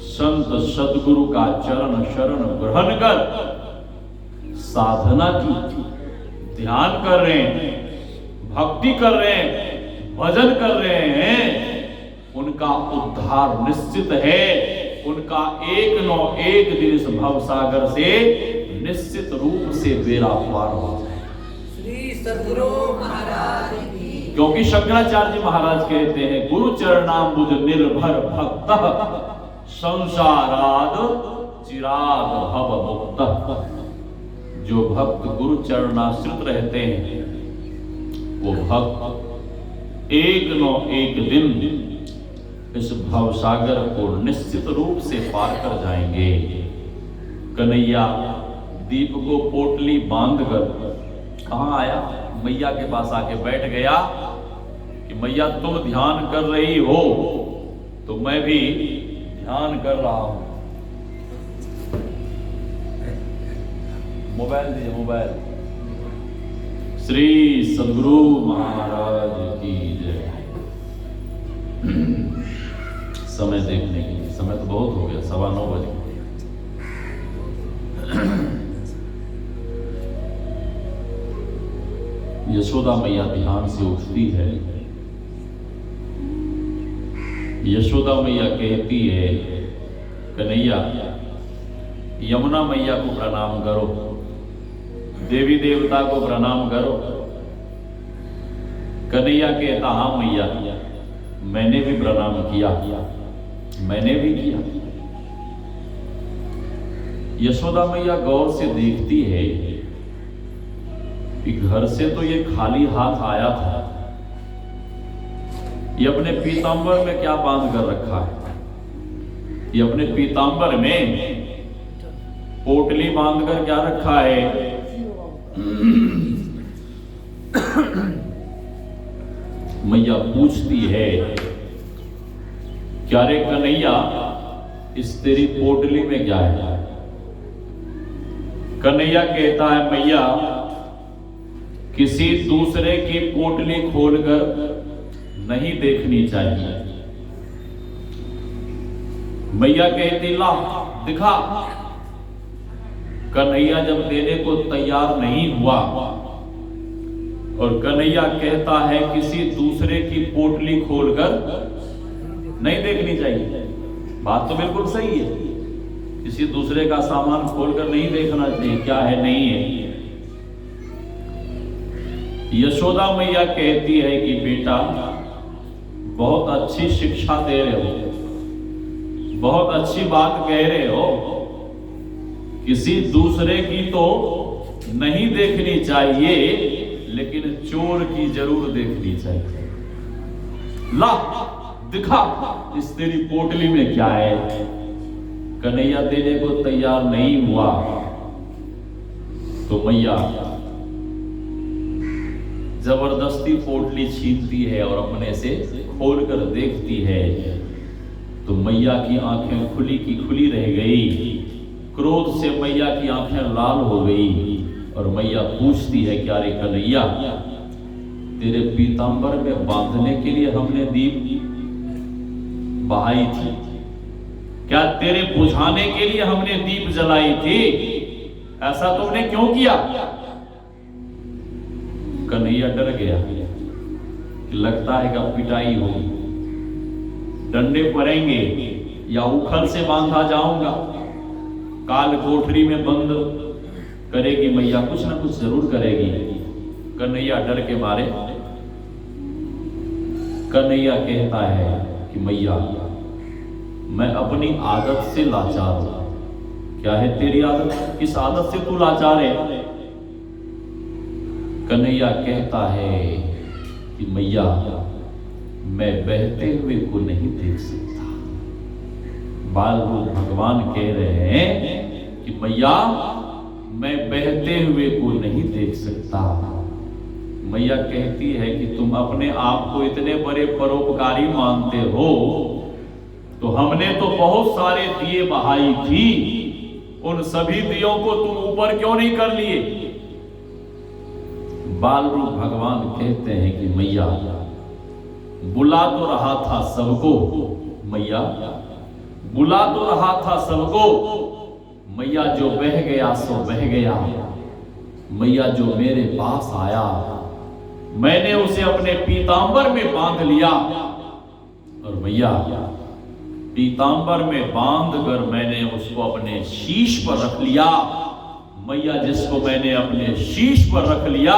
S1: संत सदगुरु का चरण शरण ग्रहण कर साधना की, ध्यान कर रहे हैं, भक्ति कर रहे हैं, भजन कर रहे हैं, उनका उद्धार निश्चित है। उनका एक न एक दिन इस भवसागर से निश्चित रूप से बेड़ा पार हो जाए।
S3: श्री सद्गुरु महाराज की।
S1: क्योंकि शंकराचार्य जी महाराज कहते हैं, गुरु चरणाम्बुज निर्भर भक्त संसाराद चिराग भव मुक्त। जो भक्त गुरु चरणाश्रित रहते हैं, वो भक्त एक न एक दिन इस भवसागर को निश्चित रूप से पार कर जाएंगे। कन्हैया दीप को पोटली बांधकर कहां आया? मैया के पास आके बैठ गया कि मैया तुम ध्यान कर रही हो तो मैं भी ध्यान कर रहा हूं। मोबाइल दीजिए, मोबाइल। श्री सद्गुरु महाराज की जय। समय देखने के लिए, समय तो बहुत हो गया, 9:15 बजे। यशोदा मैया ध्यान से उठती है। यशोदा मैया कहती है, कन्हैया यमुना मैया को प्रणाम करो। देवी देवता को प्रणाम करो। कन्हैया कहता हाँ मैया, मैंने भी प्रणाम किया, मैंने भी किया। यशोदा मैया गौर से देखती है कि घर से तो ये खाली हाथ आया था, ये अपने पीतांबर में क्या बांध कर रखा है? ये अपने पीतांबर में पोटली बांध कर क्या रखा है? मैया पूछती है, क्या रे कन्हैया, इस तेरी पोटली में क्या है? कन्हैया कहता है, मैया किसी दूसरे की पोटली खोलकर नहीं देखनी चाहिए। मैया कहती ला दिखा। कन्हैया जब देने को तैयार नहीं हुआ और कन्हैया कहता है किसी दूसरे की पोटली खोलकर नहीं देखनी चाहिए, बात तो बिल्कुल सही है। किसी दूसरे का सामान खोलकर नहीं देखना चाहिए, क्या है नहीं है। यशोदा मैया कहती है कि बेटा बहुत अच्छी शिक्षा दे रहे हो, बहुत अच्छी बात कह रहे हो, किसी दूसरे की तो नहीं देखनी चाहिए, लेकिन चोर की जरूर देखनी चाहिए। ला दिखा इस तेरी पोटली में क्या है। कन्हैया देने को तैयार नहीं हुआ तो मैया जबरदस्ती पोटली छीनती है और अपने से खोलकर देखती है तो मैया की आंखें खुली की खुली रह गई। क्रोध से मैया की आंखें लाल हो गई और मैया पूछती है, क्या रे कन्हैया, तेरे पीतांबर में बांधने के लिए हमने दीप बहाई थी? क्या तेरे बुझाने के लिए हमने दीप जलाई थी? ऐसा तुमने क्यों किया? कन्हैया डर गया, लगता है कि पिटाई होगी, डंडे पड़ेंगे या उखल से बांधा जाऊंगा, काल कोठरी में बंद करेगी मैया, कुछ ना कुछ जरूर करेगी। कन्हैया डर के मारे कन्हैया कहता है कि मैया मैं अपनी आदत से लाचार हूं। क्या है तेरी आदत? किस आदत से तू लाचार है? कन्हैया कहता है कि मैया मैं बहते हुए को नहीं देख सकता। बाल रूप भगवान कह रहे हैं कि मैया मैं बहते हुए को नहीं देख सकता। मैया कहती है कि तुम अपने आप को इतने बड़े परोपकारी मानते हो तो हमने तो बहुत सारे दिए बहाई थी, उन सभी दियों को तुम ऊपर क्यों नहीं कर लिए? बाल रूप भगवान कहते हैं कि मैया बुला तो रहा था सबको, मैया बुला तो रहा था सबको, मैया जो बह गया सो बह गया। मैया जो मेरे पास आया मैंने उसे अपने पीतांबर में बांध लिया और मैया पीतांबर में बांध कर मैंने उसको अपने शीश पर रख लिया। मैया जिसको मैंने अपने शीश पर रख लिया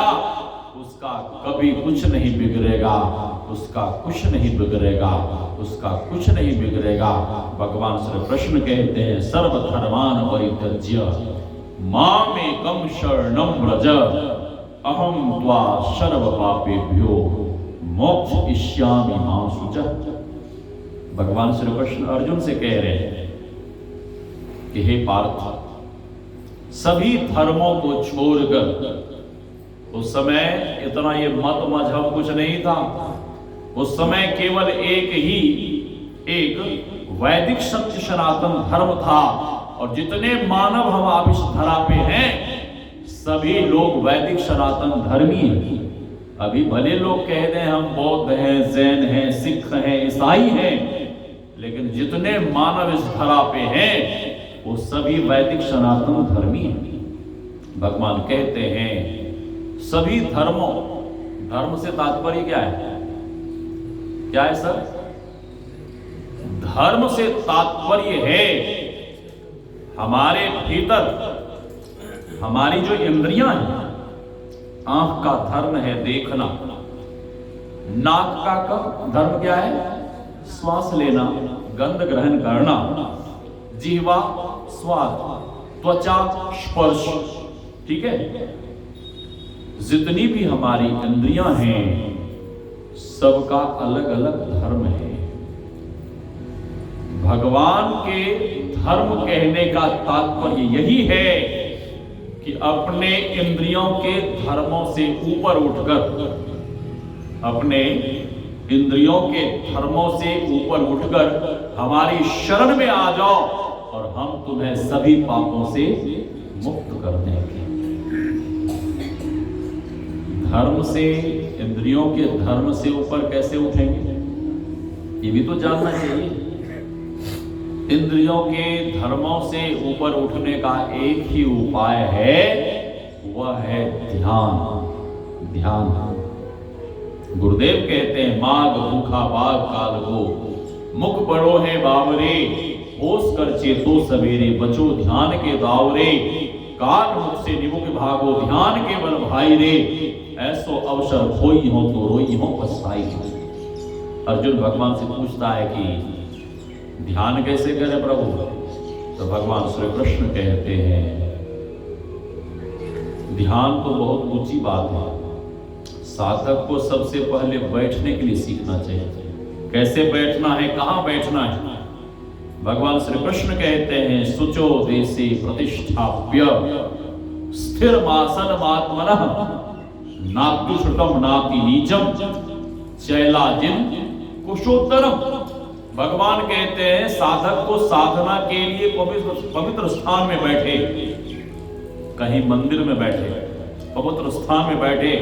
S1: उसका कभी कुछ नहीं बिगड़ेगा, उसका कुछ नहीं बिगड़ेगा, उसका कुछ नहीं बिगड़ेगा। भगवान श्री कृष्ण कहते हैं सर्वधर्मान परित्यज्य मामेकं शरणं व्रज अहं त्वा सर्व पापेभ्यो मोक्षयिष्यामि मा शुचः। भगवान श्री कृष्ण अर्जुन से कह रहे हैं कि हे पार्थ, सभी धर्मों को छोड़कर, उस समय इतना ये मत मजहब कुछ नहीं था, उस समय केवल एक वैदिक सत्य सनातन धर्म था और जितने मानव हम आप इस धरा पे हैं सभी लोग वैदिक सनातन धर्मी हैं। अभी भले लोग कह दें हम बौद्ध हैं, जैन हैं, सिख हैं, ईसाई हैं, लेकिन जितने मानव इस धरा पे हैं वो सभी वैदिक सनातन धर्मी हैं। भगवान कहते हैं सभी धर्मों, धर्म से तात्पर्य क्या है? क्या है सर? धर्म से तात्पर्य है हमारे भीतर हमारी जो इंद्रियां हैं, आंख का धर्म है देखना, नाक का धर्म क्या है? श्वास लेना, गंध ग्रहण करना, जिह्वा स्वाद, त्वचा स्पर्श, ठीक है। जितनी भी हमारी इंद्रियां हैं सबका अलग अलग धर्म है। भगवान के धर्म कहने का तात्पर्य यही है कि अपने इंद्रियों के धर्मों से ऊपर उठकर, अपने इंद्रियों के धर्मों से ऊपर उठकर हमारी शरण में आ जाओ और हम तुम्हें सभी पापों से मुक्त कर देंगे। धर्म से, इंद्रियों के धर्म से ऊपर कैसे उठेंगे, ये भी तो जानना चाहिए। इंद्रियों के धर्मों से ऊपर उठने का एक ही उपाय है, वह है ध्यान। ध्यान। गुरुदेव कहते हैं, माग भूखा बाग काल को, मुख बड़ो है बावरे, होश कर चेतो सवेरे, बचो ध्यान के दावरे, काल मुख से निमुख भागो, ध्यान के बल भाई रे, ऐसो अवसर खोई हो तो रोई हो पछताई हो। अर्जुन भगवान से पूछता है कि ध्यान कैसे करें प्रभु? तो भगवान श्री कृष्ण कहते हैं, ध्यान तो बहुत ऊंची बात है। साधक को सबसे पहले बैठने के लिए सीखना चाहिए। कैसे बैठना है, कहां बैठना है? भगवान श्री कृष्ण कहते हैं, सुचो देशे प्रतिष्ठाप्य स्थिर मासन आत्मनः, नात्युष्टम नाति नीचम चैलाजिन कुशोत्तरम। भगवान कहते हैं, साधक को साधना के लिए पवित्र स्थान में बैठे, कहीं मंदिर में बैठे, पवित्र स्थान में बैठे,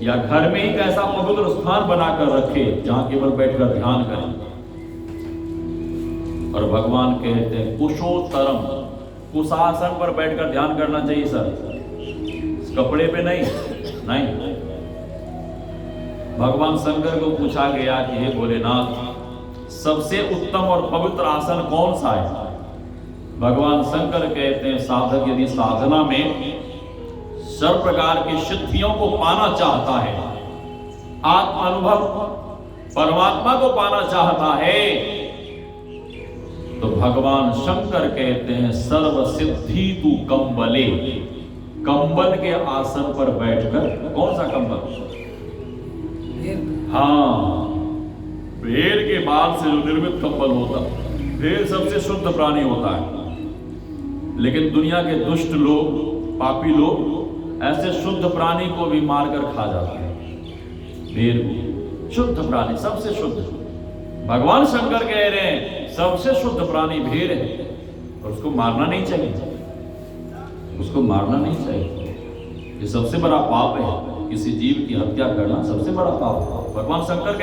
S1: या घर में ही ऐसा पवित्र स्थान बनाकर रखे जहां केवल बैठकर ध्यान करें। और भगवान कहते हैं कुशोत्तरम, कुशासन पर बैठकर ध्यान करना चाहिए सर, कपड़े पे नहीं। भगवान शंकर को पूछा गया कि हे भोलेनाथ, सबसे उत्तम और पवित्र आसन कौन सा है? भगवान शंकर कहते हैं, साधक यदि साधना में सर्व प्रकार की सिद्धियों को पाना चाहता है, आत्मानुभव परमात्मा को पाना चाहता है, तो भगवान शंकर कहते हैं, सर्व सिद्धि तू कंबले, कंबल के आसन पर बैठकर। कौन सा कंबल? हाँ, भेड़ के बाल से जो निर्मित कंबल होता। भेड़ सबसे शुद्ध प्राणी होता है, लेकिन दुनिया के दुष्ट लोग, पापी लोग ऐसे शुद्ध प्राणी को भी मारकर खा जाते हैं। भेड़ को शुद्ध प्राणी, सबसे शुद्ध। भगवान शंकर कह रहे हैं सबसे शुद्ध प्राणी भेड़ है, और उसको मारना नहीं चाहिए, उसको मारना नहीं चाहिए। ये सबसे बड़ा पाप है, किसी जीव की हत्या करना सबसे बड़ा पाप है। भगवान शंकर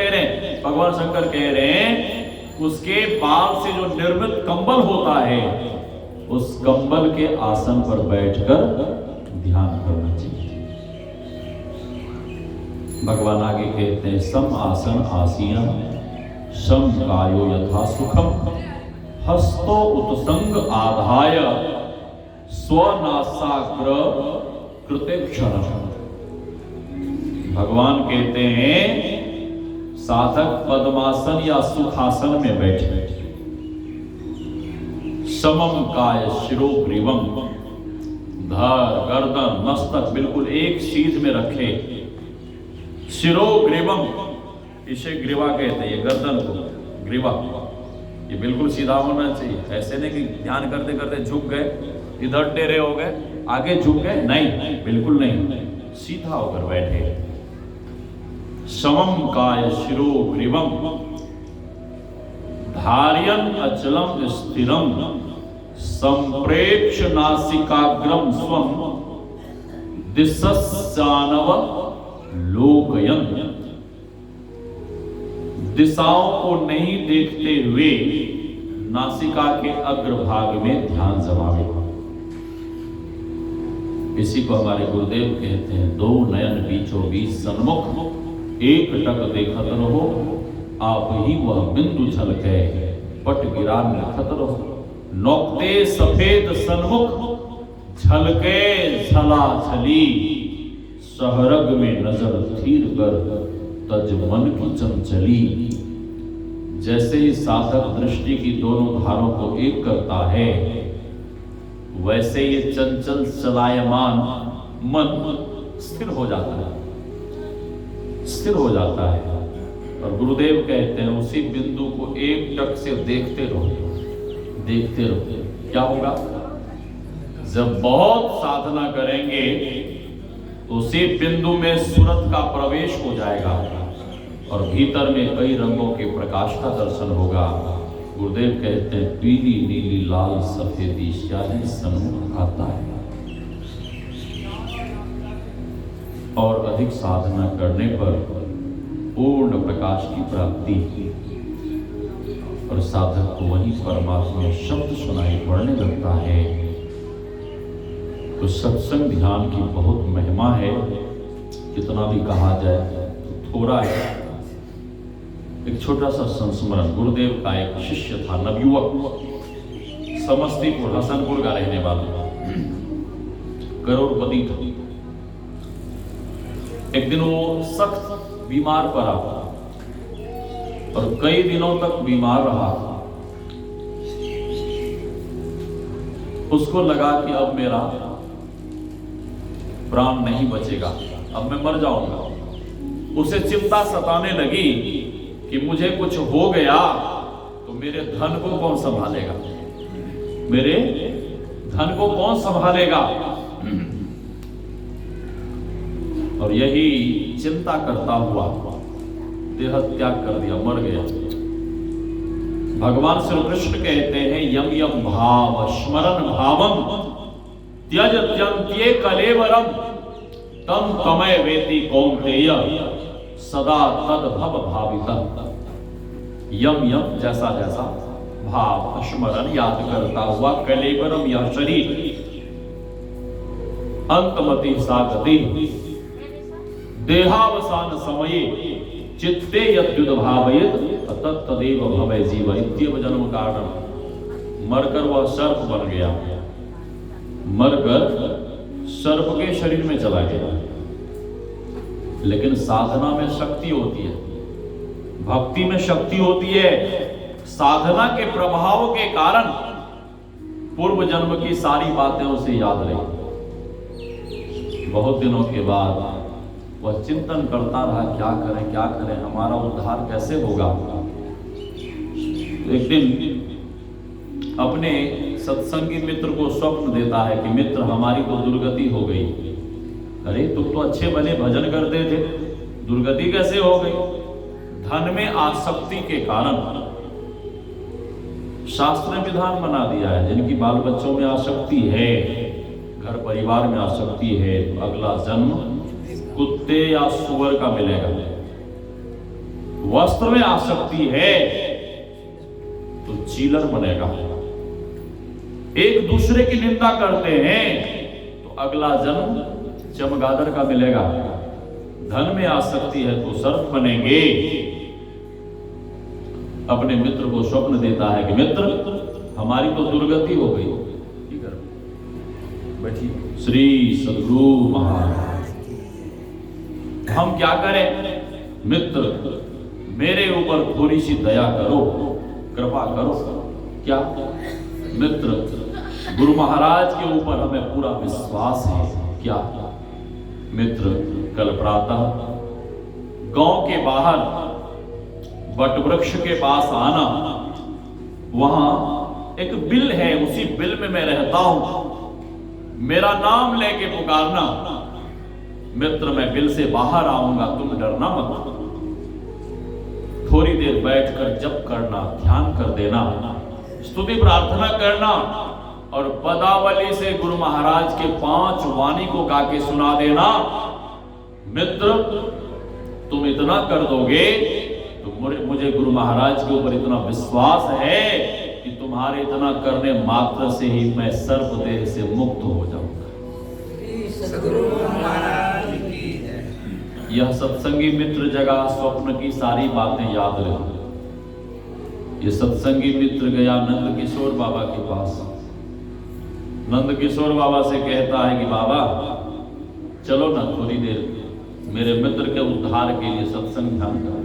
S1: कह रहे हैं उसके बाल से जो निर्मित कंबल होता है, उस कंबल के आसन पर बैठकर ध्यान करना चाहिए। भगवान आगे कहते हैं, सम आसन आसीनम सम कायो यथा सुखम, हस्तो उत्संग आधाय स्वनासाग्र कृतेक्षण। भगवान कहते हैं, साधक पद्मासन या सुखासन में बैठे, समम काय शिरो ग्रीवम, धर गर्दन मस्तक बिल्कुल एक सीध में रखे, शिरो ग्रीवम, इसे ग्रीवा कहते हैं, ये गर्दन को ग्रीवा, ये बिल्कुल सीधा होना चाहिए। ऐसे नहीं कि ध्यान करते करते झुक गए, इधर टेढ़े हो गए, आगे झुक गए, नहीं, बिल्कुल नहीं, सीधा होकर बैठे। समम काय शिरो ग्रीवम, धार्यन अचलम स्थिरम, संप्रेक्ष नासिकाग्रम स्वम, दिशस्यानव लोकयन। दिशाओं को नहीं देखते हुए नासिका के अग्रभाग में ध्यान जमावे। इसी को हमारे गुरुदेव कहते हैं, दो नयन बीचों बीच सन्मुख, एक टक देखत रहो, आप ही वह बिंदु झलके, पट गिरा लिखत रहो। नौकते सफेद सन्मुख, झलके झला झली, सहरग में नजर थीर कर तज मन की चंचली। जैसे ही साधक दृष्टि की दोनों धारों को एक करता है, वैसे ये चंचल चलायमान मन स्थिर हो जाता है, स्थिर हो जाता है। और गुरुदेव कहते हैं उसी बिंदु को एक टक से देखते रहो, देखते रहो। क्या होगा? जब बहुत साधना करेंगे तो उसी बिंदु में सूरत का प्रवेश हो जाएगा और भीतर में कई रंगों के प्रकाश का दर्शन होगा। गुरुदेव कहते हैं पीली नीली लाल सफेदी स्याही सन्मुख आता है। और अधिक साधना करने पर पूर्ण प्रकाश की प्राप्ति और साधक को वही परमात्मा शब्द सुनाई पड़ने लगता है। तो सत्संग ध्यान की बहुत महिमा है, कितना भी कहा जाए तो थोड़ा है। एक छोटा सा संस्मरण, गुरुदेव का एक शिष्य था, नवयुवक, समस्तीपुर हसनपुर का रहने वाला, करोड़पति था। एक दिन वो सख्त बीमार पड़ा और कई दिनों तक बीमार रहा। उसको लगा कि अब मेरा प्राण नहीं बचेगा, अब मैं मर जाऊंगा। उसे चिंता सताने लगी कि मुझे कुछ हो गया तो मेरे धन को कौन संभालेगा, मेरे धन को कौन संभालेगा। और यही चिंता करता हुआ देह त्याग कर दिया, मर गया। भगवान श्री कृष्ण कहते हैं यम यम भाव स्मरण भावम त्यज त्यंत्ये कलेवरम तम तमय वेति कौन्तेय सदा तद भव भावितः। यम यम जैसा जैसा भाव स्मरण याद करता हुआ कलेवरम यह शरीर अंतमति सा गति देहावसान समये चित्ते यद्युद भावयेत तत्तदेव भवै जीव इत्येव जन्म कारण। मरकर वह सर्प बन गया, मरकर सर्प के शरीर में चला गया। लेकिन साधना में शक्ति होती है, भक्ति में शक्ति होती है। साधना के प्रभाव के कारण पूर्व जन्म की सारी बातें उसे याद रही। बहुत दिनों के बाद वह चिंतन करता रहा, क्या करें क्या करें, हमारा उद्धार कैसे होगा। एक दिन अपने सत्संगी मित्र को स्वप्न देता है कि मित्र हमारी तो दुर्गति हो गई। अरे तुम तो अच्छे बने भजन करते थे, दुर्गति कैसे हो गई? धन में आसक्ति के कारण शास्त्र ने विधान बना दिया है, जिनकी बाल बच्चों में आसक्ति है, घर परिवार में आसक्ति है, तो अगला जन्म कुत्ते या सुअर का मिलेगा। वस्त्र में आसक्ति है तो चीलर बनेगा। एक दूसरे की निंदा करते हैं तो अगला जन्म चमगादड़ का मिलेगा। धन में आसक्ति है तो सर्प बनेंगे। अपने मित्र को स्वप्न देता है कि मित्र हमारी तो दुर्गति हो गई। बैठिए। श्री सद्गुरु महाराज, हम क्या करें? मित्र मेरे ऊपर थोड़ी सी दया करो, कृपा करो। क्या? मित्र गुरु महाराज के ऊपर हमें पूरा विश्वास है। क्या? मित्र कल प्रातः गांव के बाहर वटवृक्ष के पास आना, वहां एक बिल है, उसी बिल में मैं रहता हूं, मेरा नाम लेके पुकारना। मित्र मैं बिल से बाहर आऊंगा, तुम डरना मत। थोड़ी देर बैठकर जप करना, ध्यान कर देना, स्तुति प्रार्थना करना और पदावली से गुरु महाराज के 5 वाणी को गा के सुना देना। मित्र तुम इतना कर दोगे तो मुझे गुरु महाराज के ऊपर इतना विश्वास है कि तुम्हारे इतना करने मात्र से ही मैं सर्प देह से मुक्त हो जाऊंगा। यह सत्संगी मित्र जगह स्वप्न की सारी बातें याद रही। ये सत्संगी मित्र गया नंद किशोर बाबा के पास। नंद किशोर बाबा से कहता है कि बाबा चलो ना थोड़ी देर मेरे मित्र के उद्धार के लिए सत्संग ध्यान करो।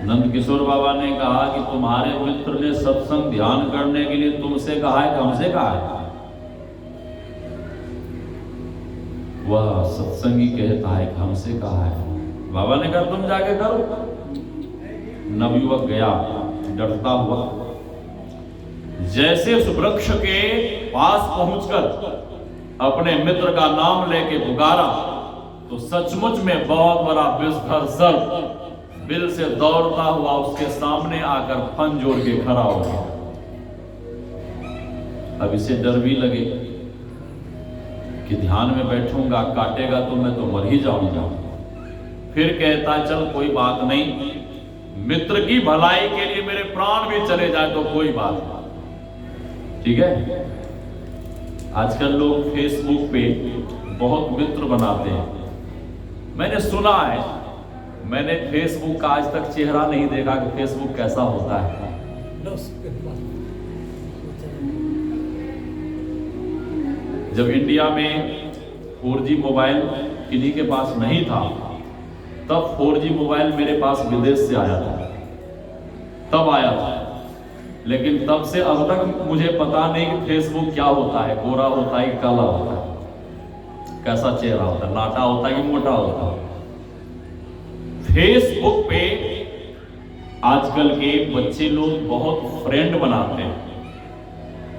S1: नंद किशोर बाबा ने कहा कि तुम्हारे मित्र ने सत्संग ध्यान करने के लिए तुमसे कहा है कि हमसे कहा है? वह सत्संगी कहता है कि हमसे कहा है। बाबा ने कहा तुम जाके करो। नवयुवक गया डरता हुआ, जैसे उस वृक्ष के पास पहुंचकर अपने मित्र का नाम लेके पुकारा तो सचमुच में बहुत बड़ा विषधर सर्प बिल से दौड़ता हुआ उसके सामने आकर फन जोड़ के खड़ा हो गया। अब इसे डर भी लगे कि ध्यान में बैठूंगा, काटेगा तो मैं तो मर ही जाऊंगा। फिर कहता चल कोई बात नहीं, मित्र की भलाई के लिए मेरे प्राण भी चले जाए तो कोई बात नहीं, ठीक है। आजकल लोग फेसबुक पे बहुत मित्र बनाते हैं। मैंने सुना है, मैंने फेसबुक का आज तक चेहरा नहीं देखा कि फेसबुक कैसा होता है। जब इंडिया में 4G मोबाइल किन्हीं के पास नहीं था, तब 4G मोबाइल मेरे पास विदेश से आया था, तब आया था। लेकिन तब से अब तक मुझे पता नहीं कि फेसबुक क्या होता है, गोरा होता है कि काला होता है, कैसा चेहरा होता है, नाटा होता है कि मोटा होता है। फेसबुक पे आजकल के बच्चे लोग बहुत फ्रेंड बनाते हैं,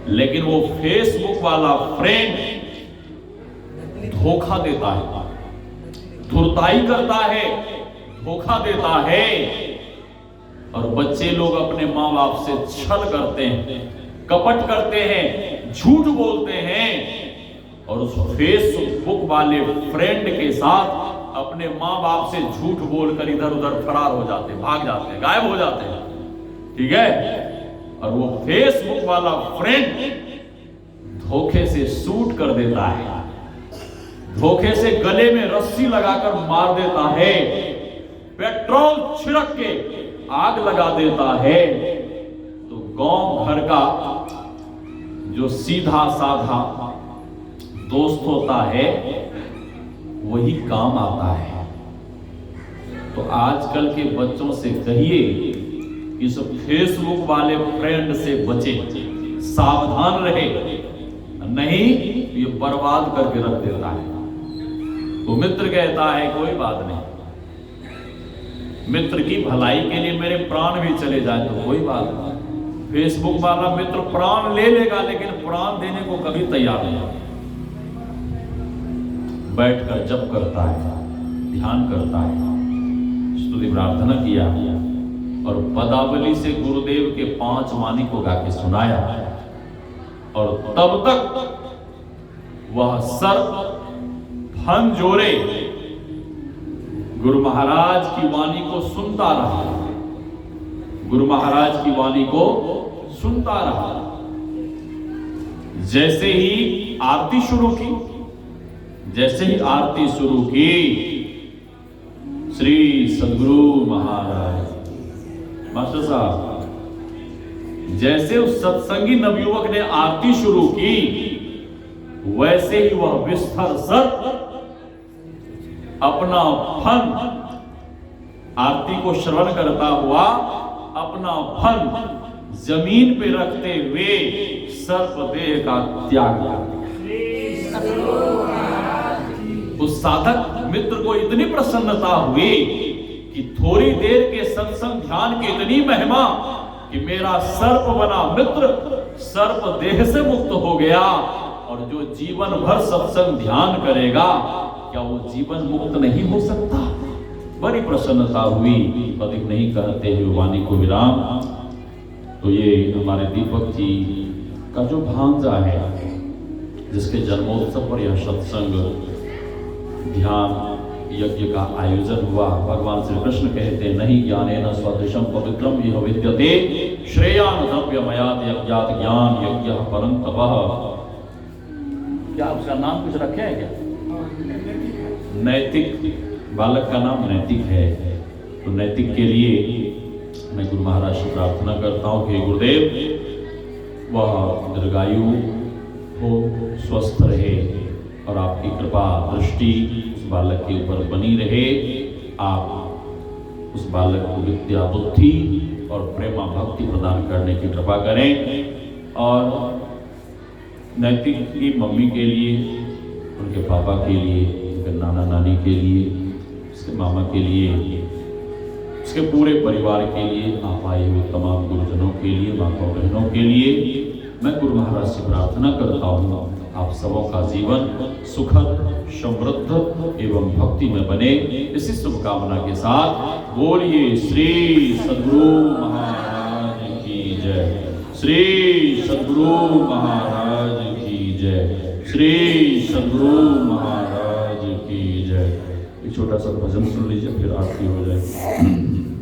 S1: लेकिन वो फेसबुक वाला फ्रेंड धोखा देता है, धुरताई करता है, धोखा देता है। और बच्चे लोग अपने माँ बाप से छल करते हैं, कपट करते हैं, झूठ बोलते हैं और उस फेसबुक वाले फ्रेंड के साथ अपने माँ बाप से झूठ बोलकर इधर उधर फरार हो जाते हैं, भाग जाते हैं, गायब हो जाते हैं, ठीक है। और वो फेसबुक वाला फ्रेंड धोखे से शूट कर देता है, धोखे से गले में रस्सी लगाकर मार देता है, पेट्रोल छिड़क के आग लगा देता है। तो गांव घर का जो सीधा साधा दोस्त होता है वही काम आता है। तो आजकल के बच्चों से कहिए कि इस फेसबुक वाले फ्रेंड से बचे, सावधान रहे, नहीं ये बर्बाद करके रख देता है। वो मित्र कहता है कोई बात नहीं, मित्र की भलाई के लिए मेरे प्राण भी चले जाए तो कोई बात नहीं। फेसबुक वाला मित्र प्राण ले लेगा लेकिन प्राण देने को कभी तैयार नहीं। बैठकर जप करता है, ध्यान करता है, स्तुति प्रार्थना किया और पदावली से गुरुदेव के 5 वाणी को गा के सुनाया। और तब तक वह सर्प फन जोरे गुरु महाराज की वाणी को सुनता रहा, गुरु महाराज की वाणी को सुनता रहा। जैसे ही आरती शुरू की, जैसे ही आरती शुरू की, श्री सद्गुरु महाराज मास्टर साहब, जैसे उस सत्संगी नवयुवक ने आरती शुरू की, वैसे ही वह विस्तर सर्प अपना फन आरती को श्रवण करता हुआ अपना फन जमीन पे रखते हुए सर्प देह का त्याग किया। उस साधक मित्र को इतनी प्रसन्नता हुई कि थोड़ी देर के सत्संग ध्यान की इतनी महिमा कि मेरा सर्प बना मित्र सर्प देह से मुक्त हो गया। और जो जीवन भर सत्संग ध्यान करेगा क्या वो जीवन मुक्त नहीं हो सकता? बड़ी प्रसन्नता हुई। अधिक नहीं कहते हुए वाणी को विराम। तो ये हमारे दीपक जी का जो भांजा है, जिसके जन्मोत्सव पर यह सत्संग ध्यान यज्ञ का आयोजन हुआ। भगवान श्री कृष्ण कहते नहीं ज्ञानेन स्वदृशम पवित्रम यह विद्यते श्रेयान द्रव्यमयात् यज्ञात् ज्ञान यज्ञ परं तपः। क्या उसका नाम कुछ रखे है क्या? नैतिक, बालक का नाम नैतिक है। तो नैतिक के लिए मैं गुरु महाराज से प्रार्थना करता हूँ कि गुरुदेव वह दीर्घायु वो स्वस्थ रहे और आपकी कृपा दृष्टि उस बालक के ऊपर बनी रहे। आप उस बालक को विद्या बुद्धि और प्रेमा भक्ति प्रदान करने की कृपा करें। और नैतिक की मम्मी के लिए, उनके पापा के लिए, उनके नाना नानी के लिए, उसके मामा के लिए, उसके पूरे परिवार के लिए, आप आए हुए तमाम गुरुजनों के लिए, माताओं बहनों के लिए मैं गुरु महाराज से प्रार्थना करता हूँ, आप सबों का जीवन सुखद, समृद्ध एवं भक्ति में बने। इसी शुभकामना के साथ बोलिए श्री सद्गुरु महाराज की जय, श्री सद्गुरु महाराज की जय, श्री सद्गुरु महाराज की जय। एक छोटा सा भजन सुन लीजिए, फिर आरती हो जाए।